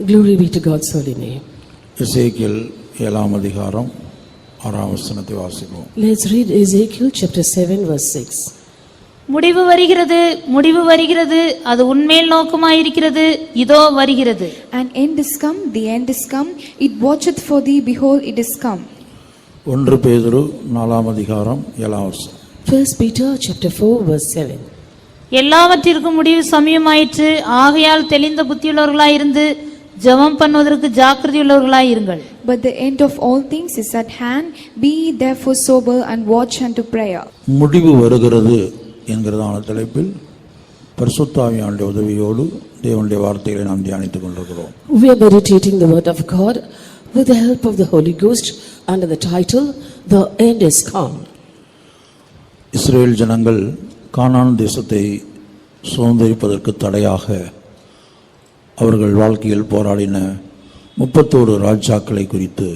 Glory be to God's holy name. எசேக்கியேல் 7ஆம் அதிகாரம் 6ஆம் வசனத்தை வாசிப்போம். Let's read Ezekiel chapter 7 verse 6. முடிவு வருகிறது, முடிவு வருகிறது, அது உன்மேல் நோக்கமாயிருக்கிறது, இதோ வருகிறது. And end is come, the end is come, it watcheth for thee, behold it is come. 1 பேதுரு 4ஆம் அதிகாரம் 7ஆம் வசனம். 1 Peter chapter 4 verse 7. எல்லாவற்றிற்கும் முடிவு சமயமாயிற்று, ஆகையால் தெளிந்த புத்தியுள்ளவர்களாயிருந்து ஜெபம் பண்ணுவதற்கு ஜாக்கிரதையுள்ளவர்களாய் இருங்கள். But the end of all things is at hand, be ye therefore sober and watch unto prayer. முடிவு வருகிறது என்கிறதான தலைப்பில் பரிசுத்த ஆவியானவருடைய உதவியோடு தேவனுடைய வார்த்தைகளை நாம் தியானித்துக் கொண்டிருக்கிறோம். We are meditating the word of God with the help of the Holy Ghost under the title The End is Come. இஸ்ரவேல் ஜனங்கள் கானான் தேசத்தை சுதந்தரிப்பதற்கு தடையாக அவர்கள் வாழ்க்கையில் போராடின 31 ராஜாக்களை குறித்து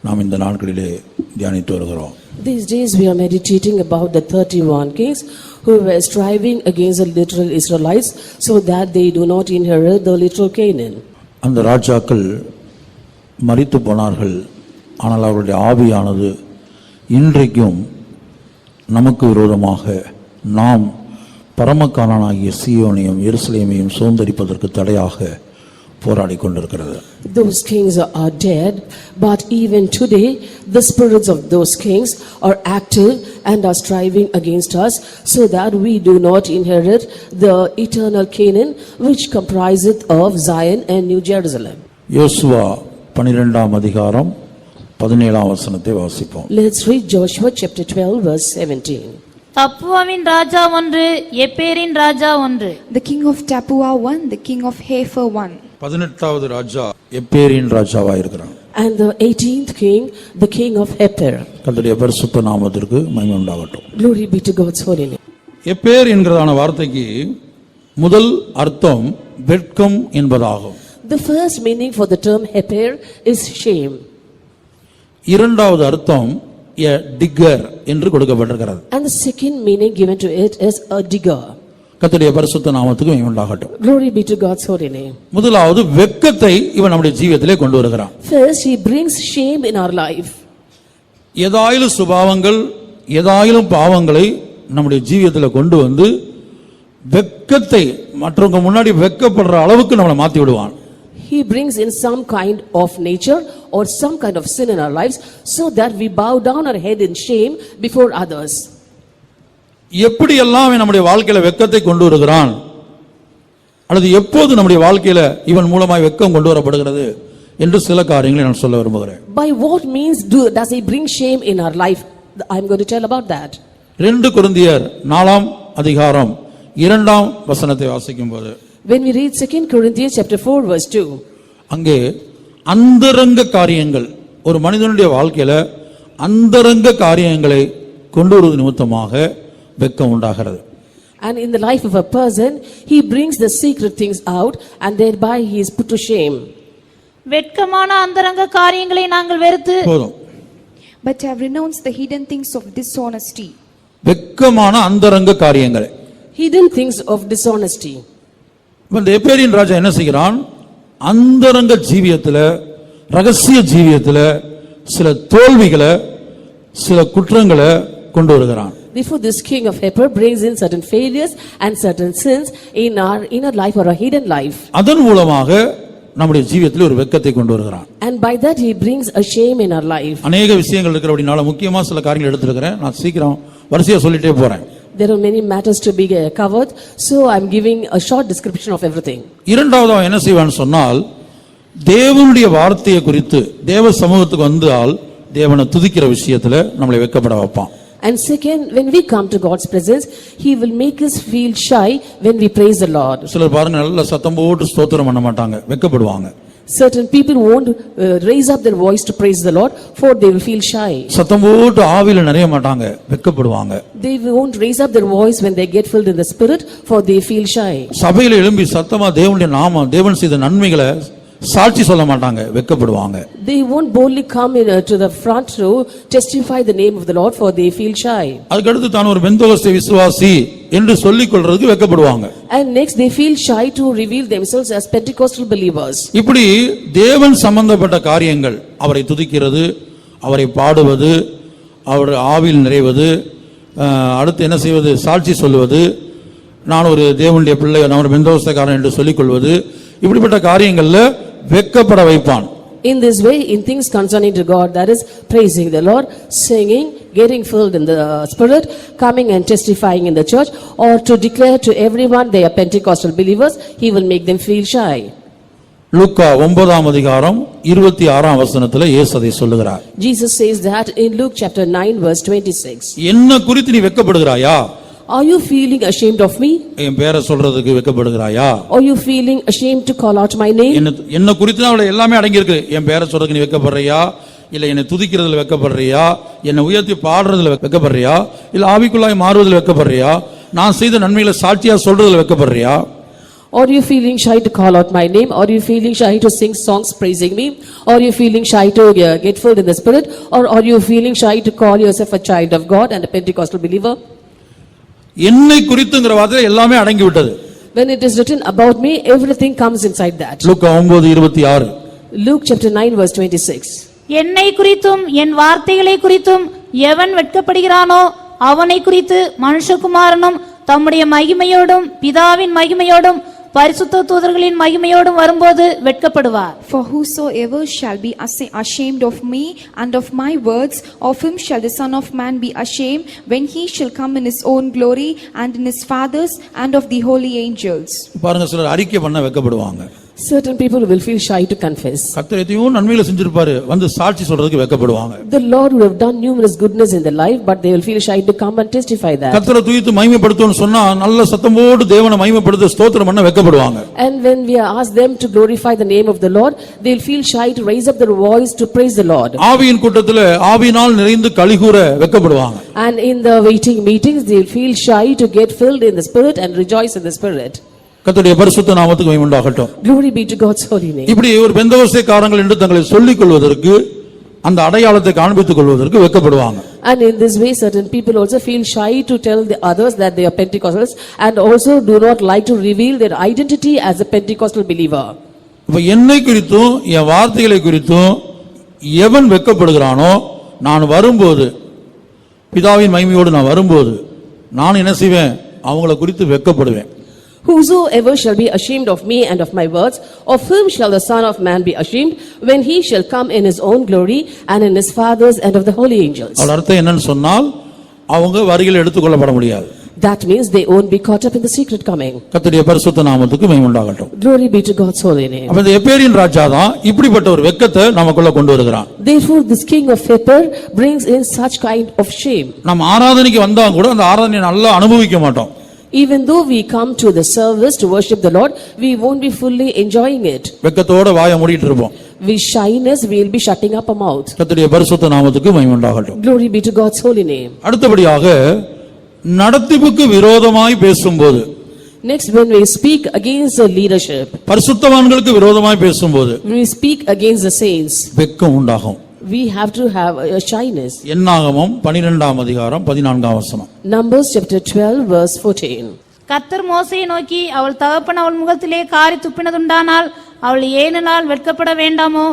நாம் இந்த நாட்களிலே தியானித்து வருகிறோம். These days we are meditating about the 31 kings who were striving against the literal Israelites so that they do not inherit the literal Canaan. அந்த ராஜாக்கள் மரித்து போனார்கள். ஆனால் அவருடைய ஆவியானது இன்றைக்கும் நமக்கு விரோதமாக நாம் பரமகானானாகிய சீயோனையும் எருசலேமையும் சுதந்தரிப்பதற்கு தடையாக போராடி கொண்டிருக்கிறது. Those kings are dead, but even today the spirits of those kings are active and are striving against us so that we do not inherit the eternal Canaan which compriseth of Zion and New Jerusalem. யோசுவா 12ஆம் அதிகாரம் 17ஆம் வசனத்தை வாசிப்போம். Let's read Joshua chapter 12 verse 17. தப்புவாவின் ராஜா ஒன்று, எப்பேரின் ராஜா ஒன்று. The king of Tapua one, the king of Hepher one. 18வது ராஜா எப்பேரின் ராஜாவா இருக்கிறான். And the 18th king, the king of Hepher. கர்த்தருடைய பரிசுத்த நாமத்திற்கு மகிமை உண்டாகட்டும். Glory be to God's holy name. எப்பேர் என்கிறதான வார்த்தைக்கு முதல் அர்த்தம் வெட்கம் என்பதாகும். The first meaning for the term Hepher is shame. இரண்டாவது அர்த்தம் a digger என்று கொடுக்கப்பட்டிருக்கிறது. And the second meaning given to it is a digger. கர்த்தருடைய பரிசுத்த நாமத்துக்கு மகிமை உண்டாகட்டும். Glory be to God's holy name. முதலாவது வெட்கத்தை இவன் நம்முடைய ஜீவியத்திலே கொண்டு வருகிறான். First, he brings shame in our life. ஏதாயிலும் சுபாவங்கள் ஏதாயிலும் பாவங்களை நம்முடைய ஜீவியத்தில் கொண்டு வந்து வெட்கத்தை மற்றவங்க முன்னாடி வெட்கப்படுற அளவுக்கு நம்மளை மாற்றி விடுவான். He brings in some kind of nature or some kind of sin in our lives so that we bow down our head in shame before others. எப்படி எல்லாம் நம்முடைய வாழ்க்கையில வெட்கத்தை கொண்டு வருகிறான் அல்லது எப்போது நம்முடைய வாழ்க்கையில இவன் மூலமாய் வெட்கம் கொண்டு வரப்படுகிறது என்று சில காரியங்களை நான் சொல்ல விரும்புகிறேன். By what means does he bring shame in our life? I am going to tell about that. 2 கொரிந்தியர் 4ஆம் அதிகாரம் 2ஆம் வசனத்தை வாசிக்கும்போது When we read 2 Corinthians chapter 4 verse 2, அங்கே அந்தரங்க காரியங்கள் ஒரு மனிதனுடைய வாழ்க்கையில அந்தரங்க காரியங்களை கொண்டு வருவது நிமித்தமாக வெட்கம் உண்டாகிறது. and in the life of a person he brings the secret things out and thereby he is put to shame. வெட்கமான அந்தரங்க காரியங்களை நாங்கள் வெறுத்து போதும். But have renounced the hidden things of dishonesty. வெட்கமான அந்தரங்க காரியங்களை Hidden things of dishonesty. இந்த எப்பேரின் ராஜா என்ன செய்கிறான்? அந்தரங்க ஜீவியத்தில் ரகசிய ஜீவியத்தில் சில தோல்விகளை சில குற்றங்களை கொண்டு வருகிறான். Therefore this king of Hepher brings in certain failures and certain sins in our inner life or our hidden life. அதன் மூலமாக நம்முடைய ஜீவியத்தில் ஒரு வெட்கத்தை கொண்டு வருகிறான். And by that he brings a shame in our life. அநேக விஷயங்கள் இருக்கிறபடினால முக்கியமா சில காரியங்கள் எடுத்துக்கிறேன். நான் சீக்கிரம் வரிசையா சொல்லிட்டே போறேன். There are many matters to be covered, so I am giving a short description of everything. இரண்டாவது அவன் என்ன செய்வான்னு சொன்னால் தேவனுடைய வார்த்தையை குறித்து தேவ சமூகத்துக்கு வந்தால் தேவனை துதிக்கிற விஷயத்துல நம்மளை வெட்கப்பட வைப்பான். And second, when we come to God's presence, he will make us feel shy when we praise the Lord. சிலர் பாருங்க நல்ல சத்தம் போட்டு ஸ்தோத்திரம் பண்ண மாட்டாங்க, வெட்கப்படுவாங்க. Certain people won't raise up their voice to praise the Lord, for they will feel shy. சத்தம் போட்டு ஆவியில நிறைய மாட்டாங்க, வெட்கப்படுவாங்க. They won't raise up their voice when they get filled in the spirit, for they feel shy. சபையில எழும்பி சத்தமா தேவனுடைய நாமம் தேவன் செய்த நன்மைகளை சாட்சி சொல்ல மாட்டாங்க, வெட்கப்படுவாங்க. They won't boldly come in to the front row, testify the name of the Lord, for they feel shy. அதுக்கடுத்து தான் ஒரு பெந்தோகஸ்தே விசுவாசி என்று சொல்லிக் கொள்றதுக்கு வெட்கப்படுவாங்க. And next they feel shy to reveal themselves as Pentecostal believers. இப்படி தேவன் சம்பந்தப்பட்ட காரியங்கள், அவரை துதிக்கிறது, அவரை பாடுவது, அவர் ஆவியில் நிறைவது, அடுத்து என்ன செய்வது, சாட்சி சொல்லுவது, நான் ஒரு தேவனுடைய பிள்ளை, நான் ஒரு பெந்தோகஸ்தேக்காரன் என்று சொல்லிக் கொள்வது, இப்படிப்பட்ட காரியங்கள்ல வெட்கப்பட வைப்பான். In this way, in things concerning to God, that is praising the Lord, singing, getting filled in the Spirit, coming and testifying in the church, or to declare to everyone they are Pentecostal believers, he will make them feel shy. லூக்கா 9ஆம் அதிகாரம் 26ஆம் வசனத்துல இயேசு அதை சொல்லுகிறார். Jesus says that in Luke chapter 9 verse 26. என்ன குறித்து நீ வெட்கப்படுகிறாயா? Are you feeling ashamed of me? என் பேரை சொல்றதுக்கு வெட்கப்படுகிறாயா? Are you feeling ashamed to call out my name? என்ன குறித்து அவளை எல்லாமே அடங்கி இருக்கு. என் பேரை சொல்றதுக்கு நீ வெட்கப்படுறியா? இல்ல என்னை துதிக்கிறதுல வெட்கப்படுறியா? என்னை உயர்த்தி பாடுறதுல வெட்கப்படுறியா? இல்ல ஆவிக்குள்ளாய் மாறுவதில் வெட்கப்படுறியா? நான் செய்த நன்மைகளை சாட்சியா சொல்றதுல வெட்கப்படுறியா? Are you feeling shy to call out my name? Are you feeling shy to sing songs praising me? Are you feeling shy to get filled in the Spirit? Or are you feeling shy to call yourself a child of God and a Pentecostal believer? என்னை குறித்துங்கிற வார்த்தை எல்லாமே அடங்கி விட்டது. When it is written about me, everything comes inside that. Luca 9:26. Luke chapter 9 verse 26. என்னை குறித்தும் என் வார்த்தைகளை குறித்தும் எவன் வெட்கப்படுகிறானோ அவனை குறித்து மனுஷகுமாரனும் தம்முடைய மகிமையோடும் பிதாவின் மகிமையோடும் பரிசுத்த தூதர்களின் மகிமையோடும் வரும்போது வெட்கப்படுவார். For whosoever shall be ashamed of me and of my words, of him shall the Son of Man be ashamed when he shall come in his own glory and in his Father's and of the holy angels. பாருங்க, சிலர் அறிக்கை பண்ண வெட்கப்படுவாங்க. Certain people will feel shy to confess. கர்த்தர் எதையோ நன்மைகளை செஞ்சிருப்பாரு, வந்து சாட்சி சொல்றதுக்கு வெட்கப்படுவாங்க. The Lord would have done numerous goodness in their life, but they will feel shy to come and testify that. கர்த்தரை துதித்து மகிமைப்படுத்துன்னு சொன்னா நல்ல சத்தம் போட்டு தேவனை மகிமைப்படுத்த ஸ்தோத்திரம் பண்ண வெட்கப்படுவாங்க. And when we ask them to glorify the name of the Lord, they will feel shy to raise up their voice to praise the Lord. ஆவியின் கூட்டத்துல ஆவியினால் நிறைந்து களிகூர வெட்கப்படுவாங்க. And in the waiting meetings, they will feel shy to get filled in the Spirit and rejoice in the Spirit. கர்த்தருடைய பரிசுத்த நாமத்துக்கு மகிமை உண்டாகட்டும். Glory be to God's holy name. இப்படி ஒரு பெந்தகோஸ்தேக்காரங்கள் என்று தங்களை சொல்லிக் கொள்வதற்கு, அந்த அடையாளத்தை காண்பித்துக் கொள்வதற்கு வெட்கப்படுவாங்க. And in this way, certain people also feel shy to tell the others that they are Pentecostals, and also do not like to reveal their identity as a Pentecostal believer. இப்ப என்னை குறித்தும் என் வார்த்தைகளை குறித்தும் எவன் வெட்கப்படுகிறானோ, நான் வரும்போது, பிதாவின் மகிமையோடு நான் வரும்போது, நான் என்ன செய்வேன், அவங்களை குறித்து வெட்கப்படுவேன். Whosoever shall be ashamed of me and of my words, of whom shall the Son of Man be ashamed, when he shall come in his own glory and in his Father's and of the holy angels. அதோட அர்த்தம் என்னன்னு சொன்னால், அவங்க வருகையில் எடுத்துக்கொள்ளப்பட முடியாது. That means they won't be caught up in the secret coming. கர்த்தருடைய பரிசுத்த நாமத்துக்கு மகிமை உண்டாகட்டும். Glory be to God's holy name. அப்ப இந்த எப்பேரின் ராஜா தான் இப்படிப்பட்ட ஒரு வெட்கத்தை நமக்குள்ள கொண்டு வருகிறான். Therefore this king of Epher brings in such kind of shame. நம்ம ஆராதனைக்கு வந்தா கூட அந்த ஆராதனையை நல்லா அனுபவிக்க மாட்டோம். Even though we come to the service to worship the Lord, we won't be fully enjoying it. வெட்கத்தோட வாயை மூடிட்டு இருப்போம். With shyness, we will be shutting up our mouth. கர்த்தருடைய பரிசுத்த நாமத்துக்கு மகிமை உண்டாகட்டும். Glory be to God's holy name. அடுத்தபடியாக நடத்திப்புக்கு விரோதமாய் பேசும்போது, Next, when we speak against the leadership, பரிசுத்தவான்களுக்கு விரோதமாய் பேசும்போது when we speak against the saints, வெட்கம் உண்டாகும். we have to have a shyness. என்னாகமம் 12ஆம் அதிகாரம் 14ஆம் வசனம். Numbers chapter 12 verse 14. கர்த்தர் மோசேயை நோக்கி, அவள் தகப்பன் அவள் முகத்திலே காரி துப்பினதுண்டானால் அவள் 7 நாள் வெட்கப்பட வேண்டாமோ,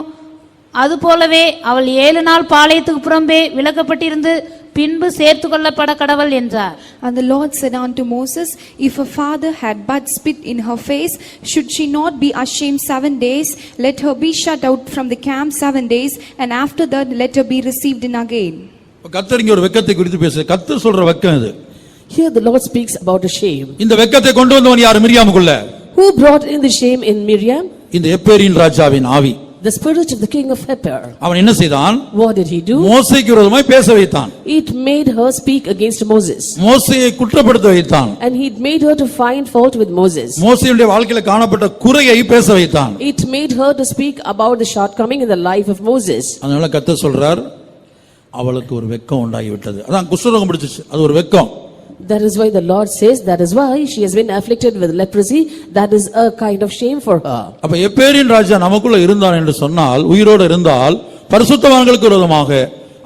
அதுபோலவே அவள் 7 நாள் பாளையத்துக்கு புறம்பே விலக்கப்பட்டிருந்து பின்பு சேர்த்து கொள்ளப்பட கடவள் என்றார். And the Lord said unto Moses, if her father had but spit in her face, should she not be ashamed 7 days? Let her be shut out from the camp 7 days, and after that let her be received in again. கர்த்தர் இங்க ஒரு வெட்கத்தை குறித்து பேசுறார். கர்த்தர் சொல்ற வெட்கம் இது. Here the Lord speaks about a shame. இந்த வெட்கத்தை கொண்டு வந்தவன் யார்? மிரியாமுக்குள்ள. Who brought in the shame in Miriam? இந்த எப்பேரின் ராஜாவின் ஆவி. The spirit of the king of Epher. அவன் என்ன செய்தான்? What did he do? மோசேக்கு விரோதமாய் பேச வைத்தான். It made her speak against Moses. மோசேயை குற்றப்படுத்த வைத்தான். And he made her to find fault with Moses. மோசேயுடைய வாழ்க்கையில காணப்பட்ட குறையை பேச வைத்தான். It made her to speak about the shortcoming in the life of Moses. அதனால கர்த்தர் சொல்றார், அவளுக்கு ஒரு வெட்கம் உண்டாகி விட்டது. அதான் குஷ்டரோகம் பிடிச்சிச்சு, அது ஒரு வெட்கம். That is why the Lord says, that is why she has been afflicted with leprosy. That is a kind of shame for her. அப்ப எப்பேரின் ராஜா நமக்குள்ள இருந்தான் என்று சொன்னால், உயிரோடு இருந்தால் பரிசுத்தவான்களுக்கு விரோதமாக,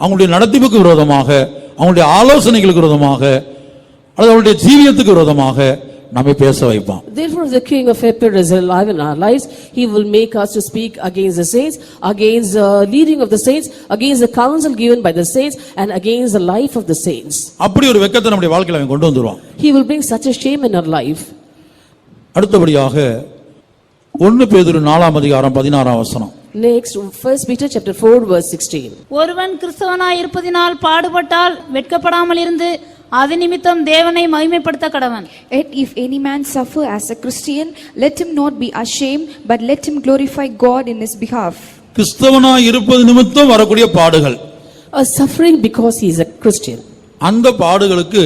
அவங்களுடைய நடத்திப்புக்கு விரோதமாக, அவங்களுடைய ஆலோசனைகளுக்கு விரோதமாக, அல்லது அவங்களுடைய ஜீவியத்துக்கு விரோதமாக நம்மை பேச வைப்பான். Therefore, the king of Epir is alive in our lives. He will make us to speak against the saints, against the leading of the saints, against the counsel given by the saints, and against the life of the saints. அப்படி ஒரு வெட்கத்தை நம்முடைய வாழ்க்கையில அவன் கொண்டு வந்துருவான். He will bring such a shame in our life. அடுத்தபடியாக 1 பேதுரு 4:16 Next, 1 Peter chapter 4 verse 16. ஒருவன் கிறிஸ்தவனாய் இருப்பதினால் பாடுபட்டால் வெட்கப்படாமல் இருந்து அது நிமித்தம் தேவனை மகிமைப்படுத்த கடவன். Yet if any man suffer as a Christian, let him not be ashamed, but let him glorify God in his behalf. கிறிஸ்தவனாய் இருப்பது நிமித்தம் வரக்கூடிய பாடுகள், A suffering because he is a Christian. அந்த பாடுகளுக்கு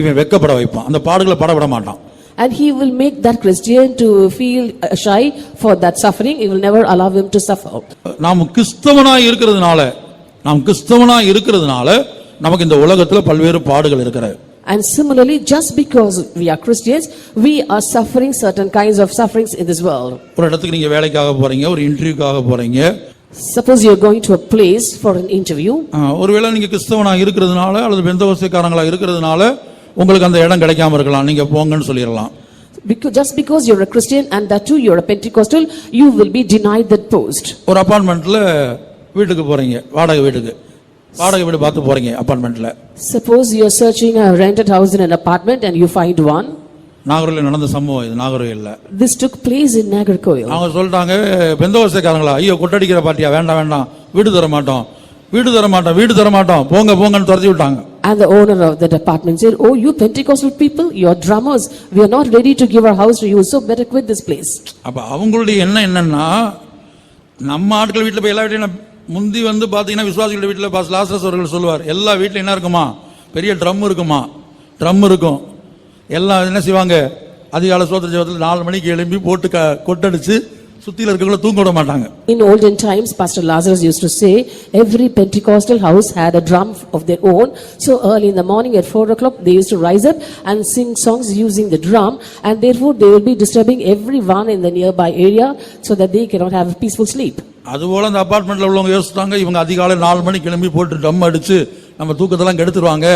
இவன் வெட்கப்பட வைப்பான். அந்த பாடுகளை படப்பட மாட்டான். And he will make that Christian to feel shy for that suffering. He will never allow him to suffer. நாம் கிறிஸ்தவனாய் இருக்கிறதுனால நமக்கு இந்த உலகத்துல பல்வேறு பாடுகள் இருக்கிறது. And similarly, just because we are Christians, we are suffering certain kinds of sufferings in this world. ஒரு இடத்துக்கு நீங்க வேலைக்காக போறீங்க, ஒரு இன்டர்வியூக்காக போறீங்க. Suppose you are going to a place for an interview. ஒருவேளை நீங்க கிறிஸ்தவனாக இருக்கிறதுனால அல்லது பெந்தகோஸ்தேக்காரங்களா இருக்கிறதுனால உங்களுக்கு அந்த இடம் கிடைக்காம இருக்கலாம். நீங்க போங்கன்னு சொல்லிடலாம். Just because you are a Christian and that too you are a Pentecostal, you will be denied that post. ஒரு அபார்ட்மெண்ட்ல வீட்டுக்கு போறீங்க, வாடகை வீடு பார்த்து போறீங்க அபார்ட்மெண்ட்ல. Suppose you are searching a rented house in an apartment and you find one. நாகர்கோயில்ல நடந்த சம்பவம் இது. நாகர்கோயில்ல This took place in Nagarkoil. அவங்க சொல்லிட்டாங்க, பெந்தகோஸ்தேக்காரங்களா, ஐயோ கொட்டடிக்கிற பார்ட்டியா, வேண்டாம் வீடு தர மாட்டோம் போங்கன்னு துரத்தி விட்டாங்க. And the owner of that apartment said, "Oh, you Pentecostal people, you are drummers. We are not ready to give our house to you, so better quit this place." அப்ப அவங்களுடைய என்னன்னா, நம்ம ஆட்கள் வீட்டுல போய் எல்லா வீட்லயும் முந்தி பாத்தீங்கன்னா விசுவாசிகள் வீட்டுல பாஸ் லாசரஸ் அவர்கள் சொல்லுவார், எல்லா வீட்லயும் என்ன இருக்குமா, பெரிய ட்ரம் இருக்கும். எல்லாம் என்ன செய்வாங்க, அதிகாலை சோத்திர ஜெபத்துல 4 மணிக்கு எழும்பி போட்டு கொட்டடிச்சு சுத்தில இருக்கவங்கள தூங்க விட மாட்டாங்க. In olden times, Pastor Lazarus used to say, every Pentecostal house had a drum of their own. So early in the morning at 4 o'clock, they used to rise up and sing songs using the drum, and therefore they will be disturbing everyone in the nearby area so that they cannot have a peaceful sleep. அதுபோல அந்த அபார்ட்மெண்ட்ல உள்ளவங்க யோசிச்சாங்க, இவங்க அதிகாலை 4 மணிக்கு எழும்பி போட்டு drum அடிச்சு நம்ம தூக்கத்தெல்லாம் கெடுத்துருவாங்க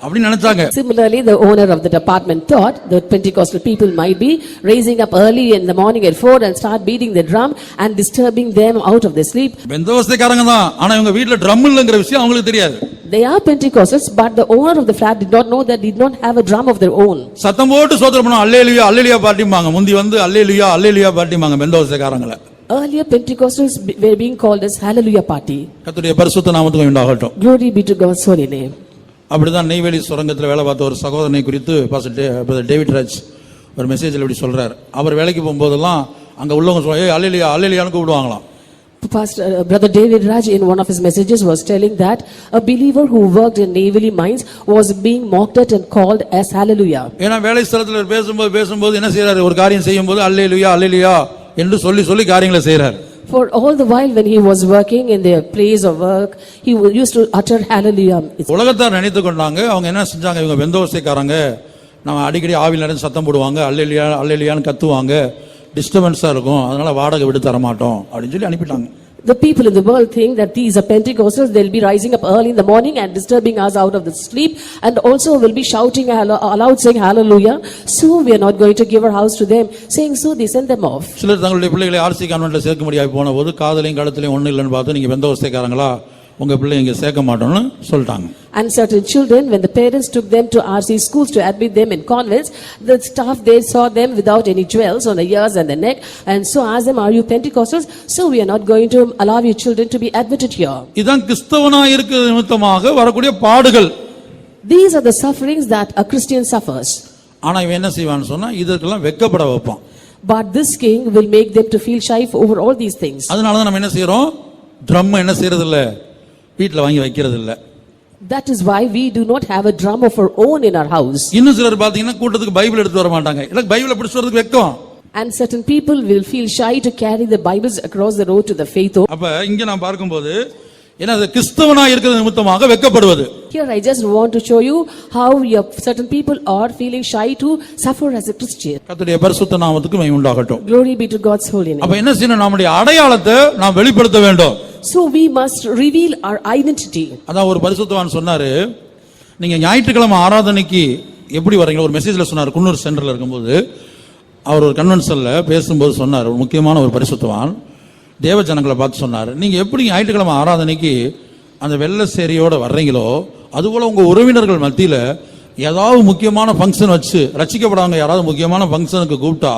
அப்படி நினைச்சாங்க. Similarly, the owner of that apartment thought that Pentecostal people might be raising up early in the morning at 4 and start beating the drum and disturbing them out of their sleep. பெந்தகோஸ்தேக்காரங்க தான், ஆனா இவங்க வீட்ல drum இல்லங்கற விஷயம் அவங்களுக்கு தெரியாது. They are Pentecostals, but the owner of the flat did not know that they did not have a drum of their own. சத்தம் போட்டு ஸ்தோத்திரம் பண்ணோம், அல்லேலூயா பாட்டிமாங்க. முந்தி அல்லேலூயா பாட்டிமாங்க பெந்தகோஸ்தேக்காரங்கள. Earlier Pentecostals were being called as Hallelujah party. கர்த்தருடைய பரிசுத்த நாமத்துக்கு உண்டாகட்டும். Glory be to God's holy name. அப்படிதான் நெய்வேலி சுரங்கத்தில் வேலை பார்த்த ஒரு சகோதரனை குறித்து பாஸ்டர் டேவிட் ராஜ் ஒரு மெசேஜில் இப்படி சொல்றார். அவர் வேலைக்கு போகும்போதெல்லாம் அங்க உள்ளவங்க சொல்லுவாங்க, அல்லேலூயான்னு கூப்பிடுவாங்களாம். Brother David Raj in one of his messages was telling that a believer who worked in Neyveli mines was being mocked at and called as Hallelujah. ஏன்னா வேலை ஸ்தலத்தில் பேசும்போது என்ன செய்யறாரு, ஒரு காரியம் செய்யும்போது அல்லேலூயா என்று சொல்லி காரியங்களை செய்யறாரு. For all the while when he was working in their place of work, he used to utter Hallelujah. உலகத்தார் நினைத்து கொண்டாங்க, அவங்க என்ன செஞ்சாங்க, இவங்க பெந்தகோஸ்தேக்காரங்க நம்ம அடிக்கடி ஆவியில் நிறைய சத்தம் போடுவாங்க, அல்லேலூயான்னு கத்துவாங்க, டிஸ்டர்பன்ஸா இருக்கும், அதனால வாடகை விட்டு தர மாட்டோம் அப்படின்னு சொல்லி அனுப்பிட்டாங்க. The people in the world think that these are Pentecostals. They'll be rising up early in the morning and disturbing us out of the sleep, and also will be shouting aloud saying Hallelujah. So we are not going to give our house to them. Saying so, they send them off. சிலர் தங்களுடைய பிள்ளைகளை RC கான்வென்ட்ல சேர்க்க முடியாது போன போது காதலையும் கடத்திலையும் ஒண்ணு இல்லைன்னு பார்த்து, நீங்க பெந்தகோஸ்தேக்காரங்களா, உங்க பிள்ளை இங்க சேர்க்க மாட்டோம்னு சொல்லிட்டாங்க. And certain children, when the parents took them to RC schools to admit them in convents, the staff there saw them without any jewels on the ears and the neck, and so asked them, "Are you Pentecostals? So we are not going to allow your children to be admitted here." இதான் கிறிஸ்தவனாய் இருக்கிற நிமித்தமாக வரக்கூடிய பாடுகள். These are the sufferings that a Christian suffers. ஆனா இவன் என்ன செய்வான்னு சொன்னா, இதற்கெல்லாம் வெட்கப்பட வைப்பான். But this king will make them to feel shy over all these things. அதனால தான் நம்ம என்ன செய்றோம், ட்ரம் என்ன செய்யறது இல்ல, வீட்ல வாங்கி வைக்கிறது இல்ல. That is why we do not have a drum of our own in our house. இன்னும் சிலர் பாத்தீங்கன்னா கூட்டத்துக்கு பைபிள் எடுத்து வர மாட்டாங்க. எனக்கு பைபிளை பிடிச்சு வரதுக்கு வெட்கம். And certain people will feel shy to carry the Bibles across the road to the faith home. அப்ப இங்க நான் பார்க்கும்போது ஏன்னா அது கிறிஸ்தவனாய் இருக்கிறது நிமித்தமாக வெட்கப்படுவது. Here I just want to show you how certain people are feeling shy to suffer as a Christian. கர்த்தருடைய பரிசுத்த நாமத்துக்கு மகிமை உண்டாகட்டும். Glory be to God's holy name. அப்ப என்ன செய்யணும்? நம்முடைய அடையாளத்தை நாம் வெளிப்படுத்த வேண்டும். So we must reveal our identity. அதான் ஒரு பரிசுத்தவான் சொன்னாரு, நீங்க ஞாயிற்றுக்கிழமை ஆராதனைக்கு எப்படி வரீங்களோ, ஒரு மெசேஜ்ல சொன்னார். குன்னூர் சென்டர்ல இருக்கும்போது அவர் ஒரு கன்வென்ஷன்ல பேசும்போது சொன்னார், ஒரு முக்கியமான ஒரு பரிசுத்தவான் தேவ ஜனங்களை பார்த்து சொன்னார், நீங்க எப்படி ஞாயிற்றுக்கிழமை ஆராதனைக்கு அந்த வெள்ளை சேரியோட வர்றீங்களோ அதுபோல உங்க உறவினர்கள் மத்தியில ஏதாவது முக்கியமான ஃபங்க்ஷன் வச்சு ரட்சிக்கப்படாங்க யாராவது முக்கியமான ஃபங்க்ஷனுக்கு கூப்பிட்டா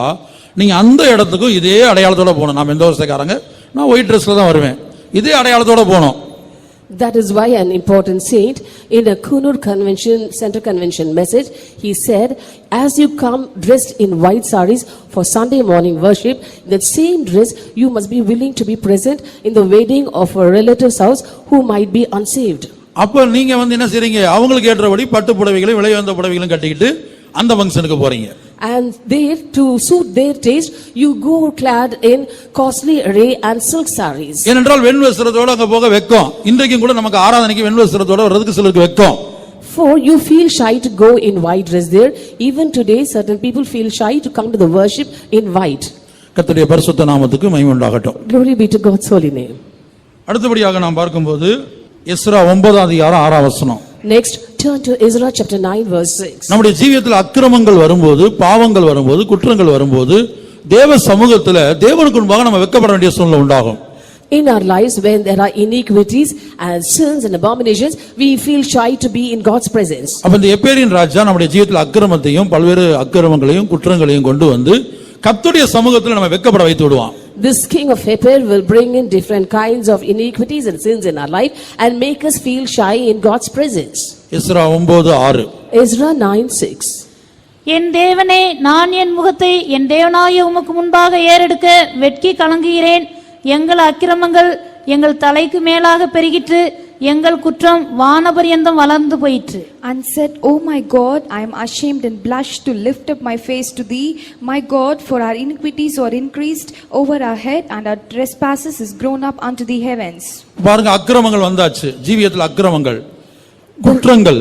நீங்க அந்த இடத்துக்கும் இதே அடையாளத்தோட போகணும். நான் எந்த வருஷக்காரங்க, நான் ஒயிட் ட்ரெஸ்ல தான் வருவேன், இதே அடையாளத்தோட போகணும். That is why an important saint in a Kunur center convention message, he said, as you come dressed in white sarees for Sunday morning worship, that same dress you must be willing to be present in the wedding of a relative's house who might be unsaved. அப்ப நீங்க என்ன செய்றீங்க? அவங்களுக்கு ஏற்றபடி பட்டு புடவைகளை விலை உயர்ந்த புடவைகளும் கட்டிக்கிட்டு அந்த ஃபங்க்ஷனுக்கு போறீங்க. And there, to suit their taste, you go clad in costly array and silk sarees. ஏனென்றால் வெண் வஸ்திரத்தோட அங்க போக வெட்கம். இன்றைக்கும் கூட நமக்கு ஆராதனைக்கு வெண் வஸ்திரத்தோட வர்றதுக்கு சிலருக்கு வெட்கம். For you feel shy to go in white dress there. Even today, certain people feel shy to come to the worship in white. கர்த்தருடைய பரிசுத்த நாமத்துக்கு மகிமை உண்டாகட்டும். Glory be to God's holy name. அடுத்தபடியாக நாம் பார்க்கும்போது எஸ்ரா 9 அதிகாரம் 6 வசனம். Next, turn to Ezra chapter 9 verse 6. நம்முடைய ஜீவியத்தில் அக்கிரமங்கள் வரும்போது, பாவங்கள் வரும்போது, குற்றங்கள் வரும்போது தேவ சமூகத்துல தேவனுக்கு முன்பாக நம்ம வெட்கப்பட வேண்டிய சூழ்நிலை உண்டாகும். In our lives, when there are iniquities and sins and abominations, we feel shy to be in God's presence. அப்ப இந்த எப்பேரின் ராஜா நம்முடைய ஜீவியத்தில் அக்கிரமத்தையும் பல்வேறு அக்கிரமங்களையும் குற்றங்களையும் கொண்டு வந்து கர்த்தருடைய சமூகத்தில் நம்ம வெட்கப்பட வைத்து விடுவான். This king of Hepher will bring in different kinds of iniquities and sins in our life and make us feel shy in God's presence. Ezra 9:6. Ezra 9:6. என் தேவனே, நான் என் முகத்தை என் தேவனாகிய உமக்கு முன்பாக ஏறெடுக்க வெட்கி கலங்குகிறேன். எங்கள் அக்கிரமங்கள் எங்கள் தலைக்கு மேலாக பெருகிற்று, எங்கள் குற்றம் வானபரியந்தம் வளர்ந்து போயிற்று. And said, O my God, I am ashamed and blush to lift up my face to thee, my God, for our iniquities are increased over our head, and our trespasses is grown up unto the heavens. பாருங்க, அக்கிரமங்கள் வந்தாச்சு, ஜீவியத்தில் அக்கிரமங்கள் குற்றங்கள்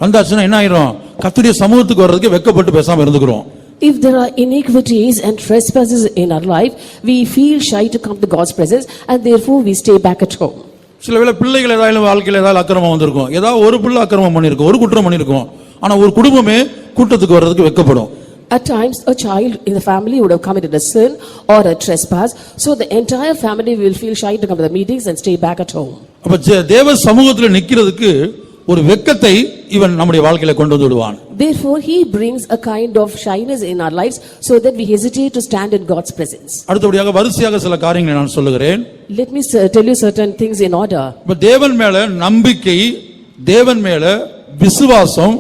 வந்தாச்சுன்னா என்ன ஆயிரும்? கர்த்தருடைய சமூகத்துக்கு வர்றதுக்கு வெட்கப்பட்டு பேசாம இருந்துக்கிறோம். If there are iniquities and trespasses in our life, we feel shy to come to God's presence and therefore we stay back at home. சில வேளை பிள்ளைகள் ஏதாவது வாழ்க்கையில் ஏதாவது அக்கிரமம் வந்திருக்கும், ஏதாவது ஒரு பிள்ளை அக்கிரமம் பண்ணிருக்கும், ஒரு குற்றம் பண்ணிருக்கும், ஆனா ஒரு குடும்பமே கூட்டத்துக்கு வர்றதுக்கு வெட்கப்படும். At times a child in the family would have committed a sin or a trespass, so the entire family will feel shy to come to the meetings and stay back at home. அப்ப தேவ சமூகத்துல நிக்கிறதுக்கு ஒரு வெட்கத்தை இவன் நம்முடைய வாழ்க்கையில கொண்டு வந்து விடுவான். Therefore he brings a kind of shyness in our lives so that we hesitate to stand in God's presence. அடுத்தபடியாக வரிசையாக சில காரியங்களை நான் சொல்லுகிறேன். Let me tell you certain things in order. இப்ப தேவன் மேல நம்பிக்கை, தேவன் மேல விசுவாசம்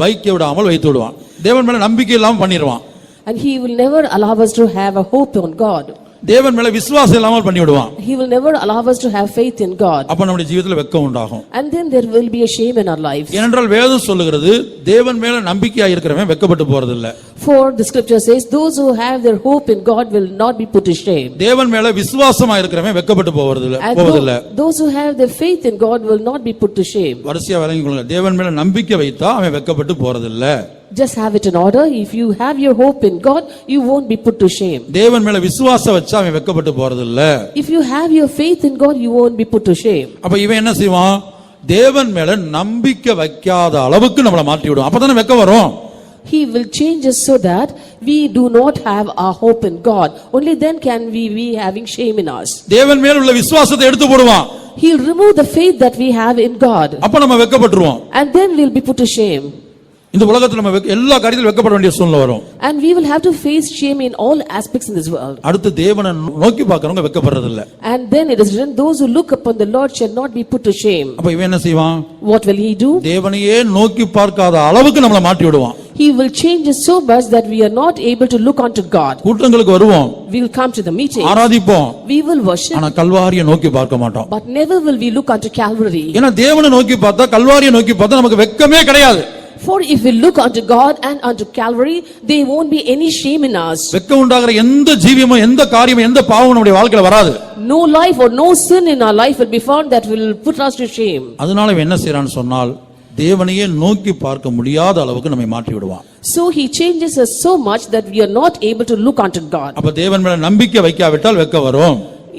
வைக்க விடாமல் வைத்து விடுவான். தேவன் மேல நம்பிக்கை இல்லாம பண்ணிடுவான். And he will never allow us to have a hope on God. தேவன் மேல விசுவாசம் இல்லாமல் பண்ணி விடுவான். He will never allow us to have faith in God. அப்ப நம்முடைய ஜீவிதத்துல வெட்கம் உண்டாகும். And then there will be a shame in our lives. ஏனென்றால் வேதம் சொல்லுகிறது தேவன் மேல நம்பிக்கையா இருக்கிறவன் வெட்கப்பட்டு போறது இல்ல. For the scripture says those who have their hope in God will not be put to shame. தேவன் மேல விசுவாசமா இருக்கிறவன் வெட்கப்பட்டு போவதில்லை. Those who have their faith in God will not be put to shame. வரிசையா விளங்கிக் கொள்ளுங்க. தேவன் மேல நம்பிக்கை வைத்தா அவன் வெட்கப்பட்டு போறதில்லை. Just have it in order. If you have your hope in God, you won't be put to shame. தேவன் மேல விசுவாசம் வச்சா அவன் வெட்கப்பட்டு போறதில்லை. If you have your faith in God, you won't be put to shame. அப்ப இவன் என்ன செய்வான்? தேவன் மேல நம்பிக்கை வைக்காத அளவுக்கு நம்மள மாற்றி விடுவான். அப்பதானே வெட்கம் வரும். He will change us so that we do not have our hope in God. Only then can we be having shame in us. தேவன் மேல உள்ள விசுவாசத்தை எடுத்து போடுவான். He'll remove the faith that we have in God. அப்ப நம்ம வெட்கப்பட்டுருவோம். And then we'll be put to shame. இந்த உலகத்துல நம்ம எல்லா காரியத்திலும் வெட்கப்பட வேண்டிய சூழ்நிலை வரும். And we will have to face shame in all aspects in this world. அடுத்து தேவனை நோக்கி பார்க்கறவங்க வெட்கப்படுறது இல்ல. And then it is written, those who look upon the Lord shall not be put to shame. அப்ப இவன் என்ன செய்வான்? What will he do? தேவனையே நோக்கி பார்க்காத அளவுக்கு நம்மள மாற்றி விடுவான். He will change us so much that we are not able to look unto God. கூட்டங்களுக்கு வருவோம். We will come to the meeting. ஆராதிப்போம். We will worship. ஆனா கல்வாரியை நோக்கி பார்க்க மாட்டோம். But never will we look unto Calvary. ஏன்னா தேவனை நோக்கி பார்த்தா கல்வாரியை நோக்கி பார்த்தா நமக்கு வெட்கமே கிடையாது. For if we look unto God and unto Calvary, there won't be any shame in us. வெட்கம் உண்டாகிற எந்த ஜீவியமோ எந்த காரியமோ எந்த பாவமும் நம்முடைய வாழ்க்கையில வராது. No life or no sin in our life will be found that will put us to shame. அதனால இவன் என்ன செய்றான்னு சொன்னால் தேவனையே நோக்கி பார்க்க முடியாத அளவுக்கு நம்மை மாற்றி விடுவான். So he changes us so much that we are not able to look unto God. அப்ப தேவன் மேல நம்பிக்கை வைக்காவிட்டால் வெட்கம் வரும்.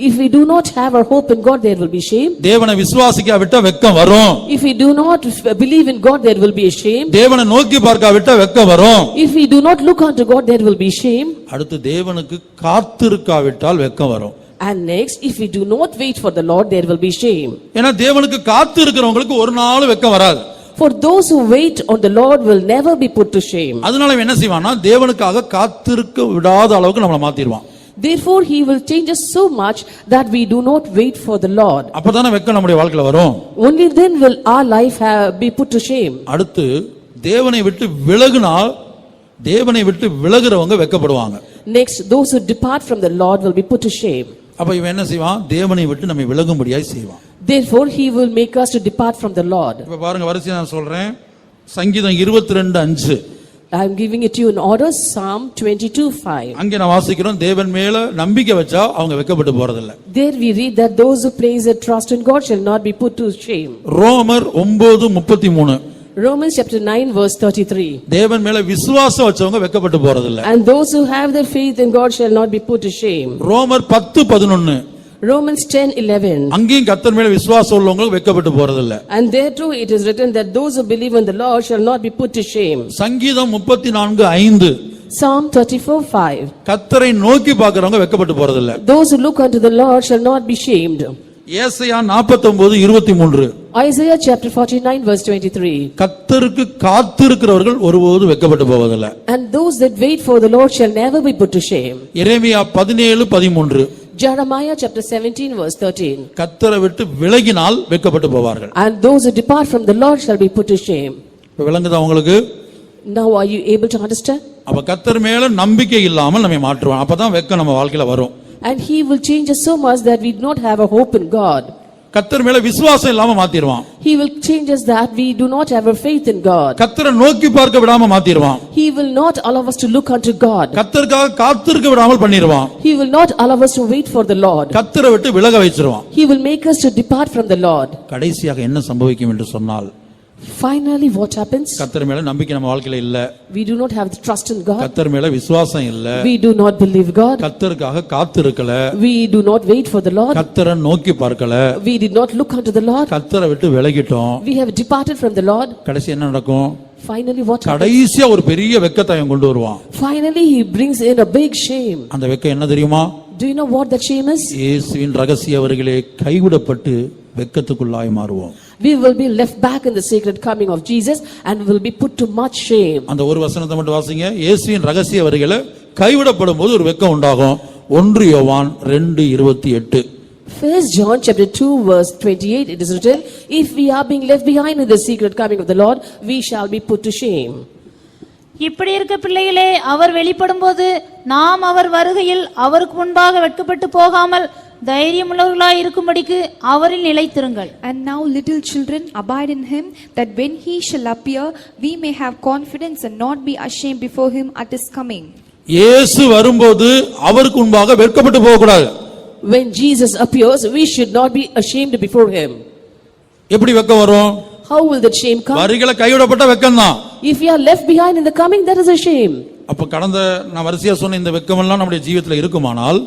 If we do not have our hope in God, there will be shame. தேவனை விசுவாசிக்காவிட்டால் வெட்கம் வரும். If we do not believe in God, there will be a shame. தேவனை நோக்கி பார்க்காவிட்டால் வெட்கம் வரும். If we do not look unto God, there will be shame. அடுத்து தேவனுக்கு காத்திருக்காவிட்டால் வெட்கம் வரும். And next, if we do not wait for the Lord, there will be shame. ஏன்னா தேவனுக்கு காத்து இருக்கிறவங்களுக்கு ஒரு நாள் வெட்கம் வராது. For those who wait on the Lord will never be put to shame. அதனால இவன் என்ன செய்வான்னா தேவனுக்காக காத்திருக்க விடாத அளவுக்கு நம்மளை மாத்திடுவான். Therefore he will change us so much that we do not wait for the Lord. அப்பதானே வெட்கம் நம்முடைய வாழ்க்கையில வரும். Only then will our life be put to shame. அடுத்து தேவனை விட்டு விலகுனால் தேவனை விட்டு விலகுறவங்க வெட்கப்படுவாங்க. Next, those who depart from the Lord will be put to shame. அப்ப இவன் என்ன செய்வான் தேவனை விட்டு நம்மை விலகும்படியாய் செய்வான். Therefore he will make us to depart from the Lord. இப்ப பாருங்க வரிசையா நான் சொல்றேன். சங்கீதம் 22:5. I am giving it to you in order. Psalm 22:5. அங்கே நான் வாசிக்கிறோம் தேவன் மேல நம்பிக்கை வச்சா அவங்க வெட்கப்பட்டு போறதில்லை. There we read that those who place their trust in God shall not be put to shame. ரோமர் 9:33. Romans chapter 9 verse 33. தேவன் மேல விசுவாசம் வச்சவங்க வெட்கப்பட்டு போறதில்லை. And those who have their faith in God shall not be put to shame. ரோமர் 10:11. Romans 10:11. அங்கேயும் கர்த்தர் மேல விசுவாசம் உள்ளவங்க வெட்கப்பட்டு போறதில்லை. And there too it is written that those who believe in the Lord shall not be put to shame. சங்கீதம் 34:5. Psalm 34:5. கர்த்தரை நோக்கி பார்க்கறவங்க வெட்கப்பட்டு போறதில்லை. Those who look unto the Lord shall not be shamed. ஏசாயா 49:23. Isaiah chapter 49 verse 23. கர்த்தருக்கு காத்திருக்கிறவர்கள் ஒருபோதும் வெட்கப்பட்டு போவதில்லை. And those that wait for the Lord shall never be put to shame. Jeremiah 17:13. Jeremiah chapter 17 verse 13. கர்த்தரை விட்டு விலகினால் வெட்கப்பட்டு போவார்கள். And those who depart from the Lord shall be put to shame. இப்ப விளங்குதா உங்களுக்கு? Now are you able to understand? அப்ப கர்த்தர் மேல நம்பிக்கை இல்லாமல் நம்மை மாற்றுவான். அப்பதான் வெட்கம் நம்ம வாழ்க்கையில வரும். And he will change us so much that we do not have a hope in God. கர்த்தர் மேல விசுவாசம் இல்லாம மாத்திடுவான். He will change us that we do not have a faith in God. கர்த்தரை நோக்கி பார்க்க விடாம மாத்திடுவான். He will not allow us to look unto God. கர்த்தருக்காக காத்திருக்க விடாமல் பண்ணிடுவான். He will not allow us to wait for the Lord. கர்த்தரை விட்டு விலக வைச்சிருவான். He will make us to depart from the Lord. கடைசியாக என்ன சம்பவிக்கும் என்று சொன்னால் Finally what happens? கர்த்தர் மேல நம்பிக்கை நம்ம வாழ்க்கையில இல்ல. We do not have the trust in God. கர்த்தர் மேல விசுவாசம் இல்ல. We do not believe God. கர்த்தருக்காக காத்திருக்கல. We do not wait for the Lord. கர்த்தரை நோக்கி பார்க்கல. We did not look unto the Lord. கர்த்தரை விட்டு விலகிட்டோம். We have departed from the Lord. கடைசி என்ன நடக்கும்? Finally what happens? கடைசியா ஒரு பெரிய வெட்கத்தை அவன் கொண்டு வருவான். Finally he brings in a big shame. அந்த வெட்கம் என்ன தெரியுமா? Do you know what that shame is? இயேசுவின் ரகசிய வருகையிலே கைவிடப்பட்டு வெட்கத்துக்குள்ளாய் மாறுவோம். We will be left back in the secret coming of Jesus and will be put to much shame. அந்த ஒரு வசனத்தை மட்டும் வாசிங்க. இயேசுவின் ரகசிய வருகையில கைவிடப்படும் போது ஒரு வெட்கம் உண்டாகும். 1 யோவான் 2:28. 1 John chapter 2 verse 28 it is written, if we are being left behind in the secret coming of the Lord, we shall be put to shame. இப்படி இருக்க பிள்ளைகளே, அவர் வெளிப்படும்போது நாம் அவர் வருகையில் அவருக்கு முன்பாக வெட்கப்பட்டு போகாமல் தைரியமுள்ளவர்களாய் இருக்கும்படிக்கு அவரில் நிலைத்திருங்கள். And now little children, abide in him, that when he shall appear we may have confidence and not be ashamed before him at his coming. இயேசு வரும்போது அவருக்கு முன்பாக வெட்கப்பட்டு போக கூடாது. When Jesus appears, we should not be ashamed before him. எப்படி வெட்கம் வரும்? How will that shame come? வருகையில கைவிடப்பட்ட வெட்கம் தான். If we are left behind in the coming, that is a shame. அப்ப கடந்த நான் வரிசையா சொன்ன இந்த வெட்கம் எல்லாம் நம்முடைய ஜீவிதத்துல இருக்குமானால்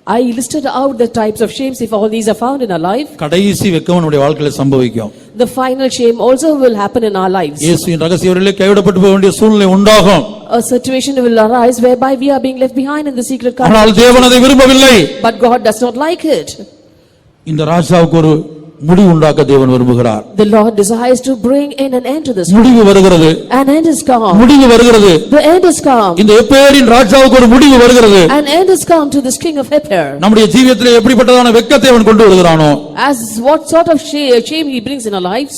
I listed out the types of shames. If all these are found in our life, கடைசி வெட்கம் நம்முடைய வாழ்க்கையில சம்பவிக்கும். the final shame also will happen in our lives. இயேசுவின் ரகசிய வருகையிலே கைவிடப்பட்டு போக வேண்டிய சூழ்நிலை உண்டாகும். A situation will arise whereby we are being left behind in the secret coming. ஆனால் தேவன் அதை விரும்பவில்லை. But God does not like it. இந்த ராஜாவுக்கு ஒரு முடிவு உண்டாக்க தேவன் விரும்புகிறார். The Lord desires to bring in an end to this. முடிவு வருகிறது. An end is come. முடிவு வருகிறது. The end is come. இந்த எப்பேரின் ராஜாவுக்கு ஒரு முடிவு வருகிறது. An end is come to this king of Hepher. நம்முடைய ஜீவிதத்திலே எப்படிப்பட்டதான வெட்கத்தை அவன் கொண்டு வருகிறானோ, As what sort of shame he brings in our lives.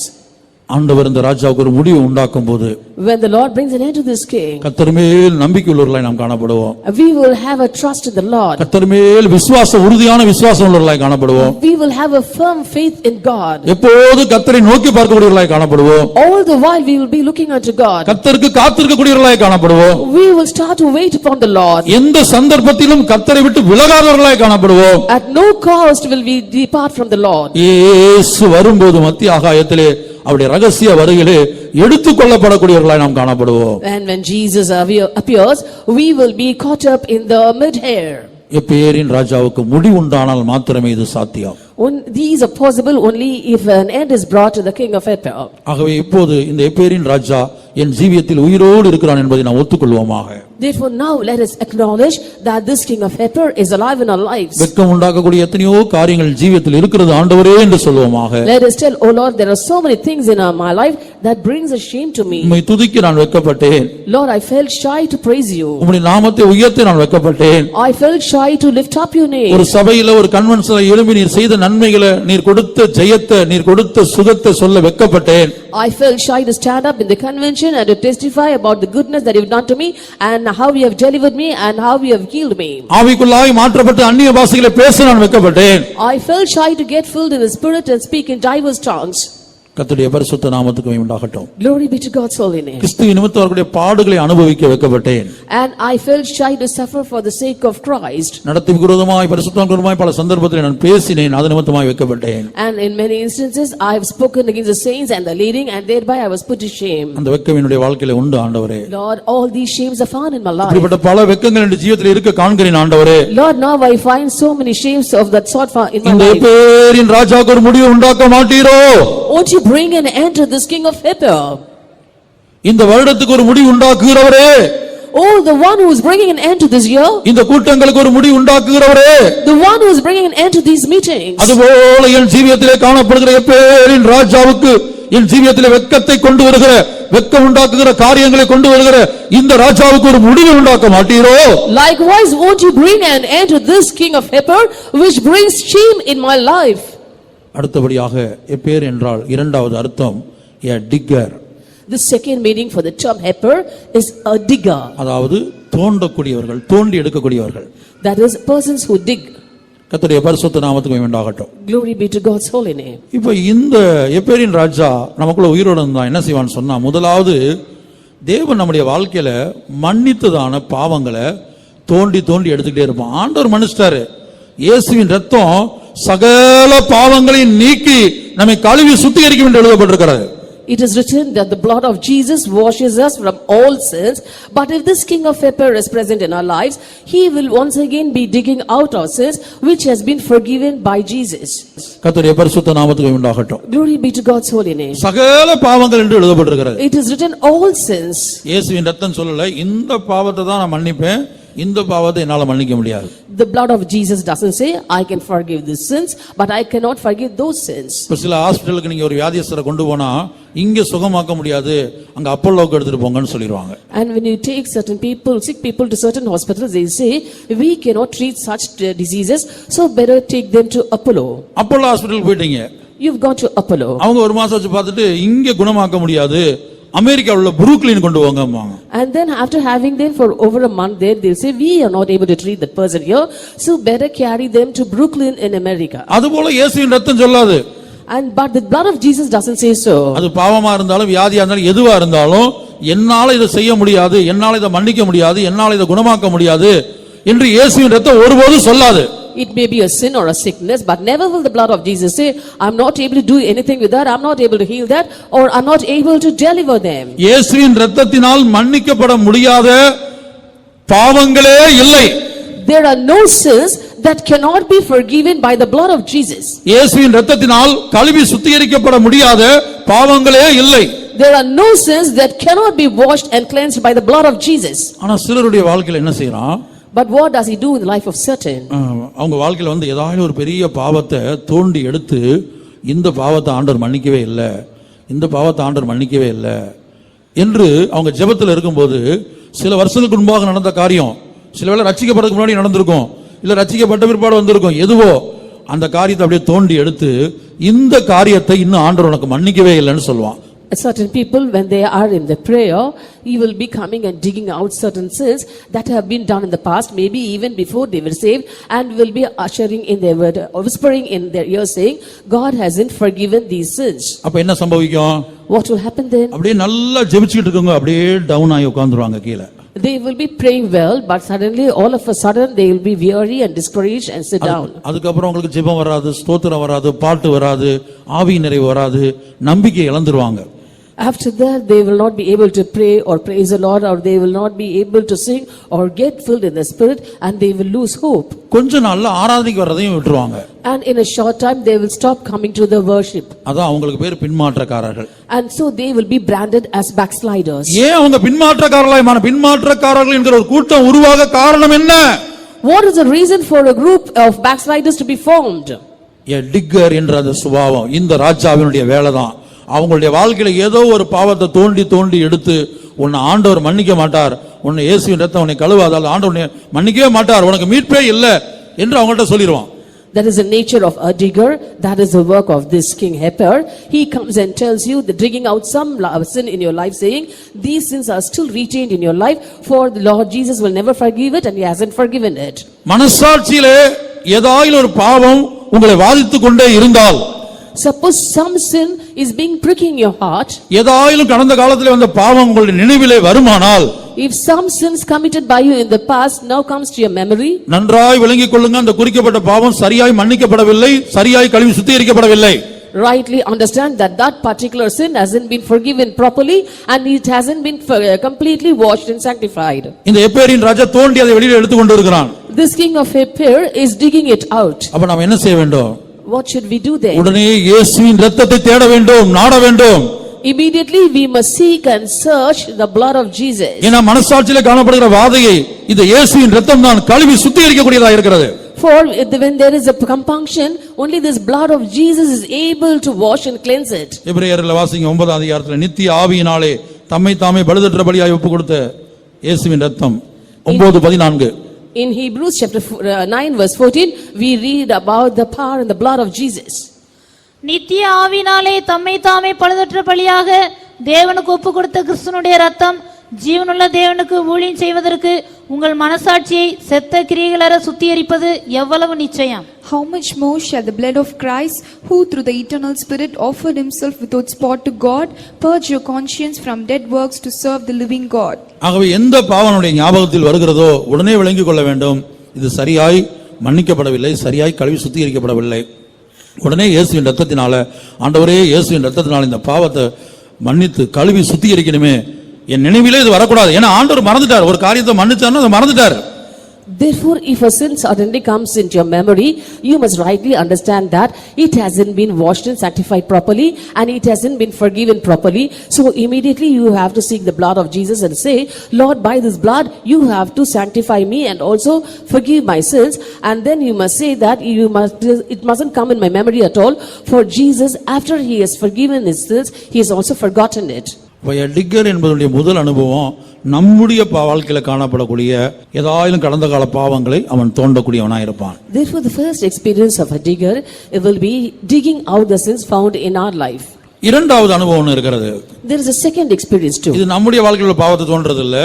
ஆண்டவர் இந்த ராஜாவுக்கு ஒரு முடிவு உண்டாக்கும் போது when the Lord brings an end to this king, கர்த்தர் மேல் நம்பிக்கை உள்ளவர்களாய் நாம் காணப்படுவோம். we will have a trust in the Lord. கர்த்தர் மேல் உறுதியான விசுவாசம் உள்ளவர்களாய் காணப்படுவோம். We will have a firm faith in God. எப்போது கர்த்தரை நோக்கி பார்க்கக்கூடியவர்களாய் காணப்படுவோம். All the while we will be looking unto God. கர்த்தருக்கு காத்திருக்கக்கூடியவர்களாய் காணப்படுவோம். We will start to wait upon the Lord. எந்த சந்தர்ப்பத்திலும் கர்த்தரை விட்டு விலகாதவர்களாய் காணப்படுவோம். At no cost will we depart from the Lord. இயேசு வரும்போது மத்திய ஆகாயத்திலே அவருடைய ரகசிய வருகையிலே எடுத்துக்கொள்ளப்படக்கூடியவர்களாய் நாம் காணப்படுவோம். And when Jesus appears, we will be caught up in the mid-air. எப்பேரின் ராஜாவுக்கு முடிவுண்டானால் மாத்திரமே இது சாத்தியம். These are possible only if an end is brought to the king of Epher. ஆகவே இப்போது இந்த எப்பேரின் ராஜா என் ஜீவியத்தில் உயிரோடு இருக்கிறான் என்பதை நாம் ஒத்துக்கொள்வோமாக. Therefore now let us acknowledge that this king of Epher is alive in our lives. வெட்கம் உண்டாக்கக்கூடிய எத்தனையோ காரியங்கள் ஜீவியத்தில் இருக்கிறது ஆண்டவரே என்று சொல்வோமாக. Let us tell, oh Lord, there are so many things in my life that brings a shame to me. உம்மை துதிக்க நான் வெட்கப்பட்டேன். Lord, I felt shy to praise you. உம்முடைய நாமத்தை உயர்த்த நான் வெட்கப்பட்டேன். I felt shy to lift up your name. ஒரு சபையில ஒரு கன்வென்ஷன்ல எழும்பி நீர் செய்த நன்மைகளை, நீர் கொடுத்த ஜெயத்தை, நீர் கொடுத்த சுகத்தை சொல்ல வெட்கப்பட்டேன். I felt shy to stand up in the convention and to testify about the goodness that you have done to me and how you have delivered me and how you have healed me. ஆவிக்குள்ளாய் மாற்றப்பட்டு அந்நிய பாஷைகளை பேச நான் வெட்கப்பட்டேன். I felt shy to get filled in the spirit and speak in diverse tongues. கர்த்தருடைய பரிசுத்த நாமத்துக்கு மகிமை உண்டாகட்டும். Glory be to God's holy name. கிறிஸ்துவின் நிமித்தம் அவருடைய பாடுகளை அனுபவிக்க வெட்கப்பட்டேன். And I felt shy to suffer for the sake of Christ. நடத்தி விரோதமாய் பரிசுத்தவான்களுக்கு விரோதமாய் பல சந்தர்ப்பத்தில் நான் பேசினேன், அது நிமித்தமாய் வெட்கப்பட்டேன். And in many instances I have spoken against the saints and the leading, and thereby I was put to shame. அந்த வெட்கம் என்னுடைய வாழ்க்கையில உண்டு ஆண்டவரே. Lord, all these shames are found in my life. இப்படிப்பட்ட பல வெட்கங்கள் என் ஜீவிதத்தில் இருக்க காண்கிறேன் ஆண்டவரே. Lord, now I find so many shames of that sort in my இந்த life. எப்பேரின் ராஜாவுக்கு ஒரு முடிவு உண்டாக்க மாட்டீரோ? Won't you bring an end to this king of Epher? இந்த வருடத்துக்கு ஒரு முடிவு உண்டாக்குகிறவரே. Oh, the one who is bringing an end to this year. இந்த கூட்டங்களுக்கு ஒரு முடிவு உண்டாக்குகிறவரே. The one who is bringing an end to these meetings. அதுபோல என் ஜீவியத்திலே காணப்படுகிற எப்பேரின் ராஜாவுக்கு என் ஜீவியத்திலே வெட்கத்தை கொண்டு வருகிற, வெட்கம் உண்டாக்குகிற காரியங்களை கொண்டு வருகிற இந்த ராஜாவுக்கு ஒரு முடிவு உண்டாக்க மாட்டீரோ? Likewise, won't you bring an end to this king of Epher, which brings shame in my life? அடுத்தபடியாக எப்பேர் என்றால் இரண்டாவது அர்த்தம் a digger. The second meaning for the term Epher is a digger. அதாவது தோண்டக்கூடியவர்கள், தோண்டி எடுக்கக்கூடியவர்கள். That is persons who dig. கர்த்தருடைய பரிசுத்த நாமத்துக்கு மகிமை உண்டாகட்டும். Glory be to God's holy name. இப்போ இந்த எப்பேரின் ராஜா நமக்குள்ள உயிரோடு இருந்தா என்ன செய்வான்னு சொன்னா, முதலாவது தேவன் நம்முடைய வாழ்க்கையில மன்னித்ததான பாவங்களை தோண்டி தோண்டி எடுத்துக்கிட்டே இருப்பான். ஆண்டவர் மன்னிச்சிட்டாரு. இயேசுவின் ரத்தம் சகல பாவங்களையும் நீக்கி நம்மை கழுவி சுத்திகரிக்கும் என்று எழுதப்பட்டிருக்கிறது. It is written that the blood of Jesus washes us from all sins, but if this king of Epher is present in our lives, he will once again be digging out our sins which has been forgiven by Jesus. கர்த்தருடைய பரிசுத்த நாமத்துக்கு மகிமை உண்டாகட்டும். Glory be to God's holy name. சகல பாவங்கள் என்று எழுதப்பட்டிருக்கிறது. It is written all sins. இயேசுவின் ரத்தம் சொல்லல இந்த பாவத்தை தான் நான் மன்னிப்பேன், இந்த பாவத்தை என்னால மன்னிக்க முடியாது. The blood of Jesus doesn't say I can forgive these sins, but I cannot forgive those sins. இப்ப சில ஹாஸ்பிடலுக்கு நீங்க ஒரு வியாதியஸ்தரை கொண்டு போனா இங்க சுகமாக்க முடியாது, அங்க அப்பல்லோக்கு எடுத்துட்டு போங்கன்னு சொல்லிடுவாங்க. And when you take certain people, sick people to certain hospitals, they say we cannot treat such diseases, so better take them to Apollo. Apollo ஹாஸ்பிடலுக்கு போயிட்டீங்க, You've gone to Apollo. அவங்க ஒரு மாசம் வச்சு பார்த்துட்டு இங்க குணமாக்க முடியாது, அமெரிக்காவுல உள்ள புரூக்ளின் கொண்டு வாங்கம்பாங்க. And then after having them for over a month there, they'll say we are not able to treat that person here, so better carry them to Brooklyn in America. அதுபோல இயேசுவின் ரத்தம் சொல்லாது. But the blood of Jesus doesn't say so. அது பாவமா இருந்தாலும் வியாதியா இருந்தாலும் எதுவா இருந்தாலும் என்னால இதை செய்ய முடியாது, என்னால இதை மன்னிக்க முடியாது, என்னால இதை குணமாக்க முடியாது என்று இயேசுவின் ரத்தம் ஒருபோதும் சொல்லாது. It may be a sin or a sickness, but never will the blood of Jesus say, I'm not able to do anything with that, I'm not able to heal that, or I'm not able to deliver them. இயேசுவின் ரத்தத்தினால் மன்னிக்கப்பட முடியாத பாவங்களே இல்லை. There are no sins that cannot be forgiven by the blood of Jesus. இயேசுவின் ரத்தத்தினால் கழுவி சுத்திகரிக்கப்பட முடியாத பாவங்களே இல்லை. There are no sins that cannot be washed and cleansed by the blood of Jesus. ஆனா சிலருடைய வாழ்க்கையில என்ன செய்றான்? But what does he do in the life of certain? அவங்க வாழ்க்கையில வந்து ஏதாவது ஒரு பெரிய பாவத்தை தோண்டி எடுத்து இந்த பாவத்தை ஆண்டவர் மன்னிக்கவே இல்லை, இந்த பாவத்தை ஆண்டவர் மன்னிக்கவே இல்லை என்று அவங்க ஜெபத்தில் இருக்கும்போது சில வருஷங்களுக்கு முன்பாக நடந்த காரியம், சில வேளை ரட்சிக்கப்படுறதுக்கு முன்னாடி நடந்திருக்கும், இல்ல ரட்சிக்கப்பட்ட பிற்பாடு வந்திருக்கும், எதுவோ அந்த காரியத்தை அப்படியே தோண்டி எடுத்து இந்த காரியத்தை இன்னும் ஆண்டவர் உனக்கு மன்னிக்கவே இல்லைன்னு சொல்லுவான். Certain people, when they are in the prayer, he will be coming and digging out certain sins that have been done in the past, maybe even before they were saved, and will be ushering in their word, or whispering in their ear saying, God hasn't forgiven these sins. அப்ப என்ன சம்பவிக்கும்? What will happen then? அப்படியே நல்லா ஜெபிச்சிட்டு இருக்கவங்க அப்படியே down ஆகி உட்கார்ந்துருவாங்க கீழே. They will be praying well, but suddenly, all of a sudden, they will be weary and discouraged and sit down. அதுக்கப்புறம் உங்களுக்கு ஜெபம் வராது, ஸ்தோத்திரம் வராது, பாட்டு வராது, ஆவி நிறைவு வராது, நம்பிக்கை இழந்துருவாங்க. After that, they will not be able to pray or praise the Lord, or they will not be able to sing or get filled in the Spirit, and they will lose hope. கொஞ்ச நாள்ல ஆராதனைக்கு வர்றதையும் விட்டுருவாங்க. And in a short time, they will stop coming to the worship. அதான் அவங்களுக்கு பேர் பின்மாற்றக்காரர்கள். And so they will be branded as backsliders. ஏன் அவங்க பின்மாற்றக்காரர்கள் என்கிற ஒரு கூட்டம் உருவாக காரணம் என்ன? What is the reason for a group of backsliders to be formed? A digger என்ற அந்த சுபாவம் இந்த ராஜாவினுடைய வேலைதான். அவங்களுடைய வாழ்க்கையில ஏதோ ஒரு பாவத்தை தோண்டி எடுத்து உன்னை ஆண்டவர் மன்னிக்க மாட்டார், உன்னை இயேசுவின் ரத்தம் உன்னை கழுவாதால் ஆண்டவர் மன்னிக்கவே மாட்டார், உனக்கு மீட்பே இல்லை என்று அவங்கள்ட்ட சொல்லிடுவான். That is the nature of a digger. That is the work of this King Hepper. He comes and tells you that digging out some sin in your life, saying these sins are still retained in your life, for the Lord Jesus will never forgive it, and he hasn't forgiven it. மனசாட்சியிலே ஏதாயிலும் ஒரு பாவம் உங்களை வாதித்துக் கொண்டே இருந்தால், suppose some sin is being pricking your heart, ஏதாயிலும் கடந்த காலத்திலே வந்த பாவம் உங்களுடைய நினைவிலே வருமானால், if some sins committed by you in the past now comes to your memory, நன்றாய் விளங்கிக் கொள்ளுங்க, அந்த குறிக்கப்பட்ட பாவம் சரியாய் மன்னிக்கப்படவில்லை, சரியாய் கழுவி சுத்திகரிக்கப்படவில்லை. rightly understand that that particular sin hasn't been forgiven properly, and it hasn't been completely washed and sanctified. இந்த எப்பேரின் ராஜா தோண்டி அதை வெளியில எடுத்து கொண்டு இருக்கிறான். This king of Hepper is digging it out. அப்ப நாம என்ன செய்ய வேண்டும்? What should we do then? உடனே இயேசுவின் இரத்தத்தை தேட வேண்டும், நாட வேண்டும். Immediately we must seek and search the blood of Jesus. ஏன்னா மனசாட்சியிலே காணப்படுகிற வாதையை இந்த இயேசுவின் இரத்தம் தான் கழுவி சுத்திகரிக்கக்கூடியதா இருக்கிறது. For when there is a compunction, only this blood of Jesus is able to wash and cleanse it. எபிரேயர்ல வாசிங்க 9ஆம் அதிகாரத்துல நித்திய ஆவியினாலே தம்மை தாமே பழுதற்ற பலியாய் ஒப்புக்கொடுத்த இயேசுவின் இரத்தம் 9:14. In Hebrews chapter 9 verse 14, we read about the power and the blood of Jesus. நித்திய ஆவினாலே தம்மை தாமே பழுதற்ற பலியாக தேவனுக்கு ஒப்பு கொடுத்த கிறிஸ்துனுடைய ரத்தம் ஜீவனுள்ள தேவனுக்கு ஊழியம் செய்வதற்கு உங்கள் மனசாட்சியை செத்த கிரியைகளற சுத்திகரிப்பது எவ்வளவு நிச்சயம். How much more shall the blood of Christ, who through the eternal Spirit offered himself without spot to God, purge your conscience from dead works to serve the living God. ஆகவே எந்த பாவனுடைய ஞாபகத்தில் வருகிறதோ உடனே விளங்கிக் கொள்ள வேண்டும், இது சரியாய் மன்னிக்கப்படவில்லை, சரியாய் கழுவி சுத்திகரிக்கப்படவில்லை. உடனே இயேசுவின் இரத்தத்தினால, ஆண்டவரே இயேசுவின் இரத்தத்தினால இந்த பாவத்தை மன்னித்து கழுவி சுத்திகரிக்கணுமே, என் நினைவிலே இது வரக்கூடாது. ஏன்னா ஆண்டவர் மறந்துட்டார், ஒரு காரியத்தை மன்னிச்சாருன்னா அதை மறந்துட்டார். Therefore, if a sin suddenly comes into your memory, you must rightly understand that it hasn't been washed and sanctified properly, and it hasn't been forgiven properly. So immediately you have to seek the blood of Jesus and say, Lord, by this blood you have to sanctify me and also forgive my sins. And then you must say that it mustn't come in my memory at all, for Jesus, after he has forgiven his sins, he has also forgotten it. டிக்கர் என்பதுடைய முதல் அனுபவம் நம்முடைய வாழ்க்கையில காணப்படக்கூடிய ஏதாயிலும் கடந்த கால பாவங்களை அவன் தோண்டக்கூடியவனா இருப்பான். Therefore, the first experience of a digger, it will be digging out the sins found in our life. இரண்டாவது அனுபவம் இருக்கிறது. There is a second experience too. இது நம்முடைய வாழ்க்கையில பாவத்தை தோன்றது இல்ல,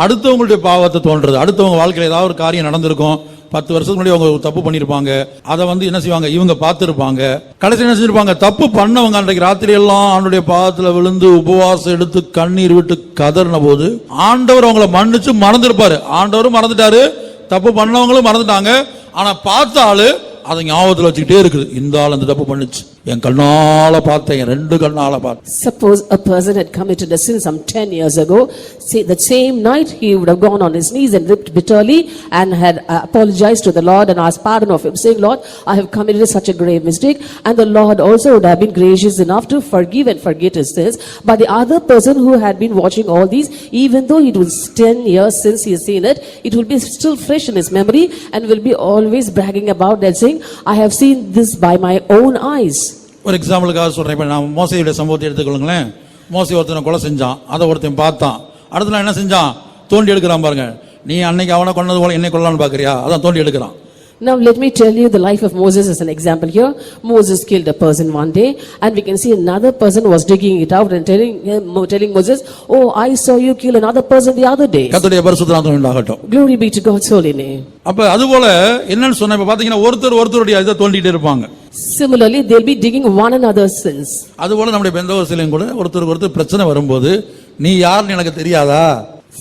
அடுத்தவங்களுடைய பாவத்தை தோன்றது. அடுத்தவங்க வாழ்க்கையில ஏதாவது ஒரு காரியம் நடந்திருக்கும், 10 வருஷத்துக்கு முன்னாடி அவங்க தப்பு பண்ணிருப்பாங்க, அதை என்ன செய்வாங்க, இவங்க பார்த்திருப்பாங்க. கடைசி என்ன செஞ்சிருப்பாங்க, தப்பு பண்ணவங்க அன்றைக்கு ராத்திரி எல்லாம் ஆண்டவருடைய பாதத்துல விழுந்து உபவாசம் எடுத்து கண்ணீர் விட்டு கதறின போது ஆண்டவர் அவங்களை மன்னிச்சு மறந்துருப்பாரு. ஆண்டவரும் மறந்துட்டாரு, தப்பு பண்ணவங்களும் மறந்துட்டாங்க. ஆனா பார்த்த ஆளு அதை ஞாபகத்தில் வச்சுக்கிட்டே இருக்குது, இந்த ஆள் அந்த தப்பு பண்ணுச்சு, என் கண்ணால பார்த்தேன், என் 2 கண்ணால பார்த்தேன். Suppose a person had committed a sin some 10 years ago. Say that same night he would have gone on his knees and wept bitterly and had apologized to the Lord and asked pardon of him, saying, Lord, I have committed such a grave mistake. And the Lord also would have been gracious enough to forgive and forget his sins. But the other person who had been watching all these, even though it was 10 years since he has seen it, it will be still fresh in his memory and will be always bragging about that, saying, I have seen this by my own eyes. ஒரு எக்ஸாம்பிளுக்காக சொல்றேன். இப்ப நான் மோசேயுடைய சம்பவத்தை எடுத்துக்கொள்ளுங்களேன். மோசே ஒருத்தனை கொலை செஞ்சான், அதை ஒருத்தன் பார்த்தான். அடுத்த நாள் என்ன செஞ்சான், தோண்டி எடுக்கிறான். பாருங்க, நீ அன்னைக்கு அவனை கொன்னது போல என்னை கொல்லலான்னு பாக்குறியா, அதான் தோண்டி எடுக்கிறான். Now let me tell you the life of Moses as an example here. Moses killed a person one day, and we can see another person was digging it out and telling Moses, "Oh, I saw you kill another person the other day." கர்த்தருடைய பரிசுத்த நாமம் உண்டாகட்டும். Glory be to God's holy name. அப்ப அதுபோல என்னன்னு சொன்னா இப்ப பாத்தீங்கன்னா ஒருத்தருடைய இதை தோண்டிட்டே இருப்பாங்க. Similarly, they'll be digging one another's sins. அதுபோல நம்முடைய பெந்தகோஸ்திலும் கூட ஒருத்தருக்கு பிரச்சனை வரும்போது நீ யாருன்னு எனக்கு தெரியாதா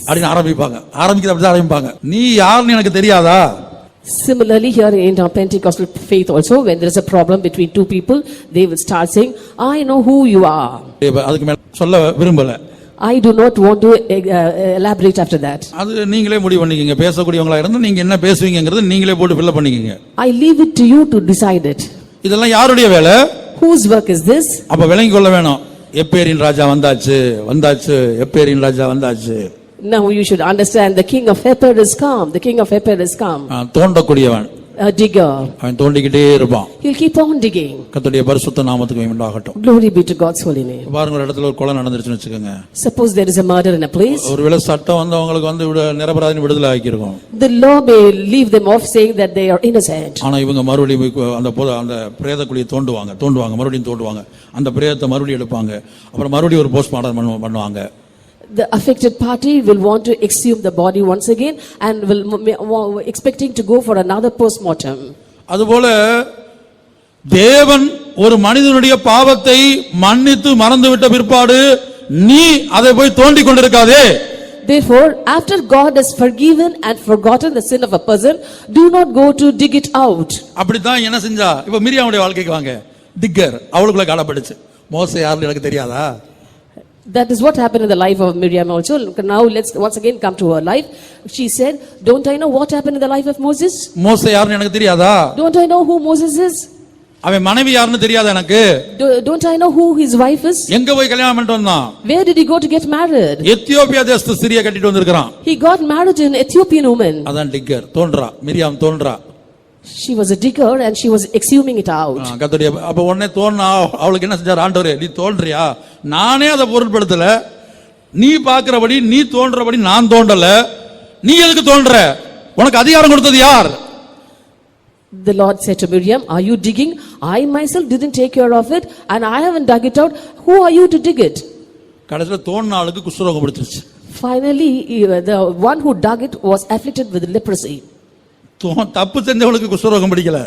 அப்படின்னு ஆரம்பிப்பாங்க. நீ யாருன்னு எனக்கு தெரியாதா. Similarly, here in our Pentecostal faith also, when there is a problem between two people, they will start saying, "I know who you are." அதுக்கு மேல சொல்ல விரும்பல. I do not want to elaborate after that. அது நீங்களே முடிவு பண்ணிக்கங்க. பேசக்கூடியவங்களா இருந்தா நீங்க என்ன பேசுவீங்கங்கறது நீங்களே போட்டு ஃபில் பண்ணிக்கங்க. I leave it to you to decide it. இதெல்லாம் யாருடைய வேலை? Whose work is this? அப்ப விளங்கிக் கொள்ள வேணும். எப்பேரின் ராஜா வந்தாச்சு எப்பேரின் ராஜா வந்தாச்சு. Now you should understand the king of Hepher is come. The king of Hepher is come. தோண்டக்கூடியவன், a digger. அவன் தோண்டிக்கிட்டே இருப்பான். He'll keep on digging. கர்த்தருடைய பரிசுத்த நாமத்துக்கு உண்டாகட்டும். Glory be to God's holy name. பாருங்க, ஒரு இடத்துல ஒரு கொலை நடந்துருச்சுன்னு வெச்சுக்கங்க. Suppose there is a murder in a place. ஒருவேளை சட்டம் வந்து அவங்களுக்கு நிரபராதின்னு விடுதலை ஆக்கியிருக்கும். The law may leave them off saying that they are innocent. ஆனா இவங்க மறுபடியும் அந்த பிரேத குழியை தோண்டுவாங்க மறுபடியும் தோண்டுவாங்க. அந்த பிரேதத்தை மறுபடியும் எடுப்பாங்க. அப்புறம் மறுபடியும் ஒரு போஸ்ட்மார்ட்டம் பண்ணுவாங்க. The affected party will want to exhume the body once again and will expecting to go for another postmortem. அதுபோல தேவன் ஒரு மனிதனுடைய பாவத்தை மன்னித்து மறந்துவிட்ட பிற்பாடு நீ அதை போய் தோண்டி கொண்டிருக்காதே. Therefore, after God has forgiven and forgotten the sin of a person, do not go to dig it out. அப்படிதான் என்ன செஞ்சா? இப்ப மிரியாமுடைய வாழ்க்கைக்கு வாங்க. டிக்கர் அவளுக்குள்ள காணப்பட்டுச்சு. மோசே யாருன்னு எனக்கு தெரியாதா? That is what happened in the life of Miriam also. Now let's once again come to her life. She said, "Don't I know what happened in the life of Moses? மோசே யாருன்னு எனக்கு தெரியாதா? Don't I know who Moses is? அவன் மனைவி யாருன்னு தெரியாதா எனக்கு? Don't I know who his wife is? எங்க போய் கல்யாணம் பண்ணிட்டு வந்தான்? Where did he go to get married? Ethiopia தேசத்து ஸ்திரியை கட்டிட்டு வந்திருக்கான். He got married to an Ethiopian woman. அதான் டிக்கர் தோன்றா. மிரியாம் தோன்றா. She was a digger and she was exhuming it out. கர்த்தருடைய அப்ப உடனே தோன்றா. அவளுக்கு என்ன செஞ்சார் ஆண்டவரே? நீ தோன்றியா? நானே அதை பொருட்படுத்தல. நீ பார்க்கிறபடி நீ தோன்றபடி நான் தோண்டல. நீ எதுக்கு தோன்ற? உனக்கு அதிகாரம் கொடுத்தது யார்? The Lord said to Miriam, "Are you digging? I myself didn't take care of it and I haven't dug it out. Who are you to dig it?" கடைசில தோன்ன ஆளுக்கு குஷ்டரோகம் பிடிச்சிருச்சு. Finally, the one who dug it was afflicted with leprosy. தப்பு செஞ்சவளுக்கு குஷ்டரோகம் பிடிக்கல.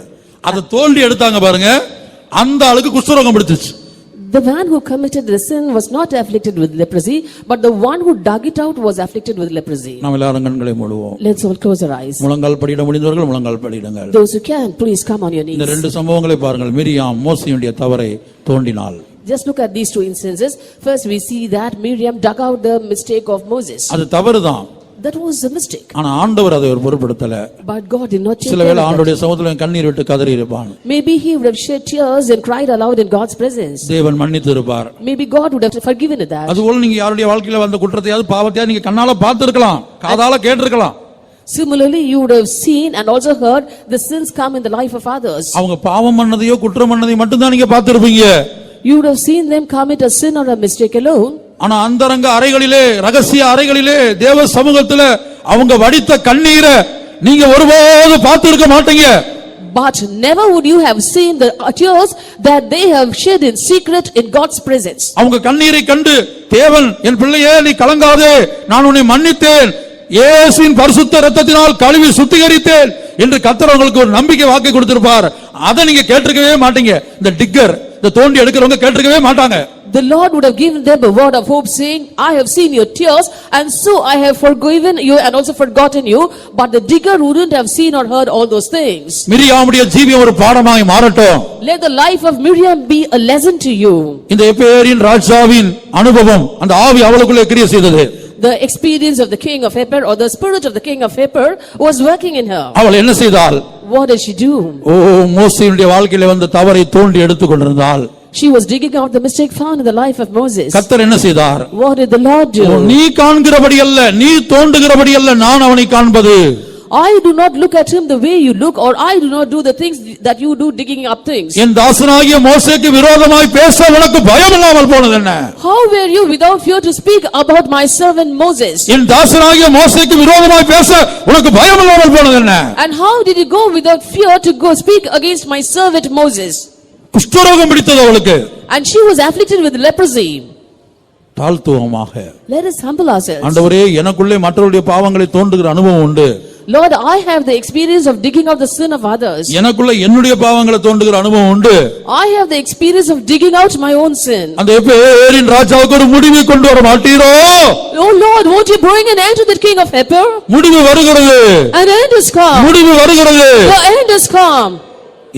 அதை தோண்டி எடுத்தாங்க பாருங்க, அந்த ஆளுக்கு குஷ்டரோகம் பிடிச்சிருச்சு. The man who committed the sin was not afflicted with leprosy, but the one who dug it out was afflicted with leprosy. நாம் எல்லாரும் கண்களை மூடுவோம். Let's all close our eyes. முழங்கால் படியிட முடிந்தவர்கள் முழங்கால் படியிடுங்கள். Those who can, please come on your knees. இந்த ரெண்டு சம்பவங்களை பாருங்கள். மிரியாம் மோசேயுடைய தவறை தோண்டினாள். Just look at these two instances. First we see that Miriam dug out the mistake of Moses. அது தவறுதான். That was a mistake. ஆனா ஆண்டவர் அதை ஒரு பொருட்படுத்தல. But God did not take சில வேளை ஆண்டவருடைய சமூகத்துல கண்ணீர் விட்டு கதறி இருப்பான். Maybe he would have shed tears and cried aloud in God's presence. தேவன் மன்னித்து இருப்பார். Maybe God would have forgiven that. அதுபோல நீங்க யாருடைய வாழ்க்கையில வந்த குற்றத்தையாவது பாவத்தையாவது நீங்க கண்ணால பார்த்திருக்கலாம், காதால கேட்டிருக்கலாம். Similarly, you would have seen and also heard the sins come in the life of others. அவங்க பாவம் பண்ணதையோ குற்றம் பண்ணதையோ மட்டும் தான் நீங்க பார்த்திருப்பீங்க. You would have seen them commit a sin or a mistake alone. ஆனா அந்தரங்க அறைகளிலே, ரகசிய அறைகளிலே, தேவ சமூகத்துல அவங்க வடித்த கண்ணீரை நீங்க ஒருபோது பார்த்திருக்க மாட்டீங்க. But never would you have seen the tears that they have shed in secret in God's presence. அவங்க கண்ணீரை கண்டு தேவன் என் பிள்ளையே நீ கலங்காதே, நான் உன்னை மன்னித்தேன், இயேசுவின் பரிசுத்த இரத்தத்தினால் கழுவி சுத்திகரித்தேன் என்று கர்த்தர் உங்களுக்கு ஒரு நம்பிக்கை வாக்கை கொடுத்திருப்பார். அதை நீங்க கேட்டிருக்கவே மாட்டீங்க. இந்த டிக்கர், இந்த தோண்டி எடுக்கிறவங்க கேட்டிருக்கவே மாட்டாங்க. The Lord would have given them a word of hope saying, "I have seen your tears and so I have forgiven you and also forgotten you." But the digger wouldn't have seen or heard all those things. மிரியாமுடைய ஜீவியம் ஒரு பாடமாய் மாறட்டும். Let the life of Miriam be a lesson to you. இந்த எப்பேரின் ராஜாவின் அனுபவம் அந்த ஆவி அவளுக்குள்ளே கிரியை செய்தது. The experience of the king of Hepher or the spirit of the king of Hepher was working in her. அவள் என்ன செய்தாள்? What did she do? மோசேயுடைய வாழ்க்கையில வந்து தவறை தோண்டி எடுத்துக் கொண்டிருந்தாள். She was digging out the mistake found in the life of Moses. கர்த்தர் என்ன செய்தார்? What did the Lord do? நீ காண்கிறபடி அல்ல, நீ தோண்டுகிறபடி அல்ல, நான் அவனை காண்பது. I do not look at him the way you look, or I do not do the things that you do, digging up things. என் தாசனாகிய மோசேக்கு விரோதமாய் பேச உனக்கு பயம் இல்லாமல் போனது என்ன? How were you without fear to speak about my servant Moses? என் தாசனாகிய மோசேக்கு விரோதமாய் பேச உனக்கு பயம் இல்லாமல் போனது என்ன? And how did you go without fear to go speak against my servant Moses? குஷ்டரோகம் பிடித்தது அவளுக்கு. And she was afflicted with leprosy. தாழ்த்துவமாக Let us humble ourselves. ஆண்டவரே, எனக்குள்ளே மற்றவருடைய பாவங்களை தோண்டுகிற அனுபவம் உண்டு. Lord, I have the experience of digging out the sin of others. எனக்குள்ள என்னுடைய பாவங்களை தோண்டுகிற அனுபவம் உண்டு. I have the experience of digging out my own sin. அந்த எப்பேரின் ராஜாவுக்கு ஒரு முடிவை கொண்டு வர மாட்டீரோ? Oh Lord, won't you bring an end to the king of Epher? முடிவு வருகிறது. An end is come. முடிவு வருகிறது. The end is come.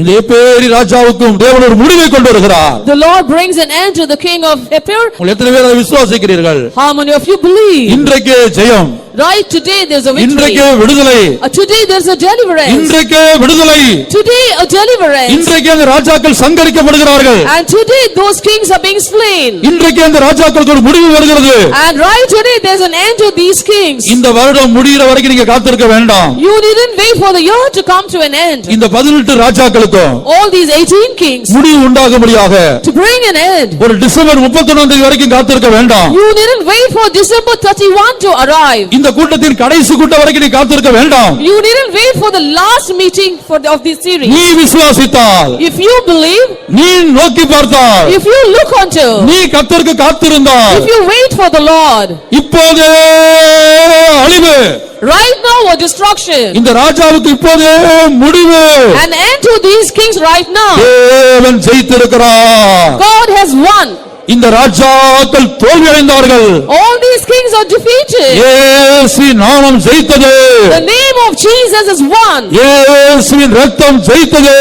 இந்த எப்பேரி ராஜாவுக்கும் தேவன் ஒரு முடிவை கொண்டு வருகிறார். The Lord brings an end to the king of Epher. நீங்கள் எத்தனை பேர் அதை விசுவாசிக்கிறீர்கள்? How many of you believe? இன்றைக்கே ஜெயம். Right, today there's a victory. இன்றைக்கே விடுதலை. Today there's a deliverance. இன்றைக்கே விடுதலை. Today a deliverance. இன்றைக்கே அந்த ராஜாக்கள் சங்கரிக்கப்படுகிறார்கள். And today those kings are being slain. இன்றைக்கே அந்த ராஜாக்களுக்கு ஒரு முடிவு வருகிறது. And right today there's an end to these kings. இந்த வருடம் முடிகிற வரைக்கும் நீங்க காத்திருக்க வேண்டாம். You needn't wait for the year to come to an end. இந்த 18 ராஜாக்களுக்கும் All these 18 kings முடிவு உண்டாகும்படியாக to bring an end. ஒரு டிசம்பர் 31 தேதி வரைக்கும் காத்திருக்க வேண்டாம். You needn't wait for December 31 to arrive. இந்த கூட்டத்தின் கடைசி கூட்டம் வரைக்கும் நீ காத்திருக்க வேண்டாம். You needn't wait for the last meeting of this series. நீ விசுவாசித்தால், If you believe, நீ நோக்கி பார்த்தால், if you look unto, நீ கர்த்தருக்கு காத்திருந்தால், if you wait for the Lord, இப்போதே அழிவு, right now a destruction, இந்த ராஜாவுக்கு இப்போதே முடிவு. an end to these kings right now. தேவன் ஜெயித்திருக்கிறார். God has won. இந்த ராஜாக்கள் தோல்வி அடைந்தார்கள். All these kings are defeated. இயேசுவின் நாமம் ஜெயித்தது. The name of Jesus has won. இயேசுவின் இரத்தம் ஜெயித்தது.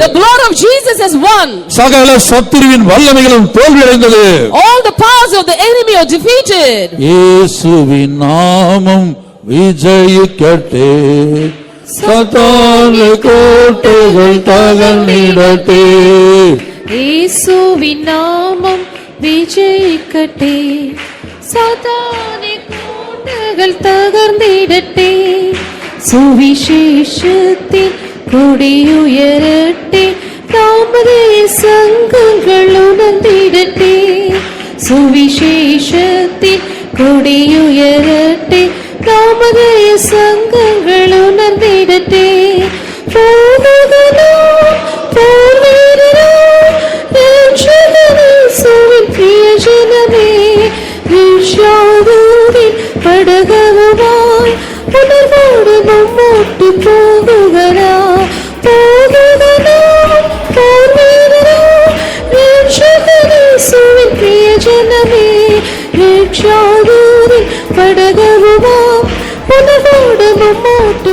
The blood of Jesus has won. சகல சத்துருவின் வல்லமைகளும் தோல்வி அடைந்தது. All the powers of the enemy are defeated. இயேசுவின் நாமம் விஜயிக்கட்டே, சாத்தான கோட்டைகள் தகர்ந்திடட்டே. இயேசுவின் நாமம் விஜயிக்கட்டே, சாத்தானே கோட்டைகள் தகர்ந்திடட்டே. சுவிசேஷத்தின் கொடியுயரட்டே, தாமரை சங்கங்கள் உணர்ந்திடட்டே. சுவிசேஷத்தின் கொடியுயரட்டே, தாமரை சங்கங்கள் உணர்ந்திடட்டே. போகுதலோ போர்வீரரோ ரட்சகனேசுவின் பிரியஜனமே, ரிஷாதூரின் படகவுமாய் உணர்வோடு நம்மோட்டு போகுகிறா. போகுதலோ போர்வீரரோ ரட்சகனேசுவின் பிரியஜனமே, ரிஷாதூரின் படகவுமாய் உணர்வோடு நம்மோட்டு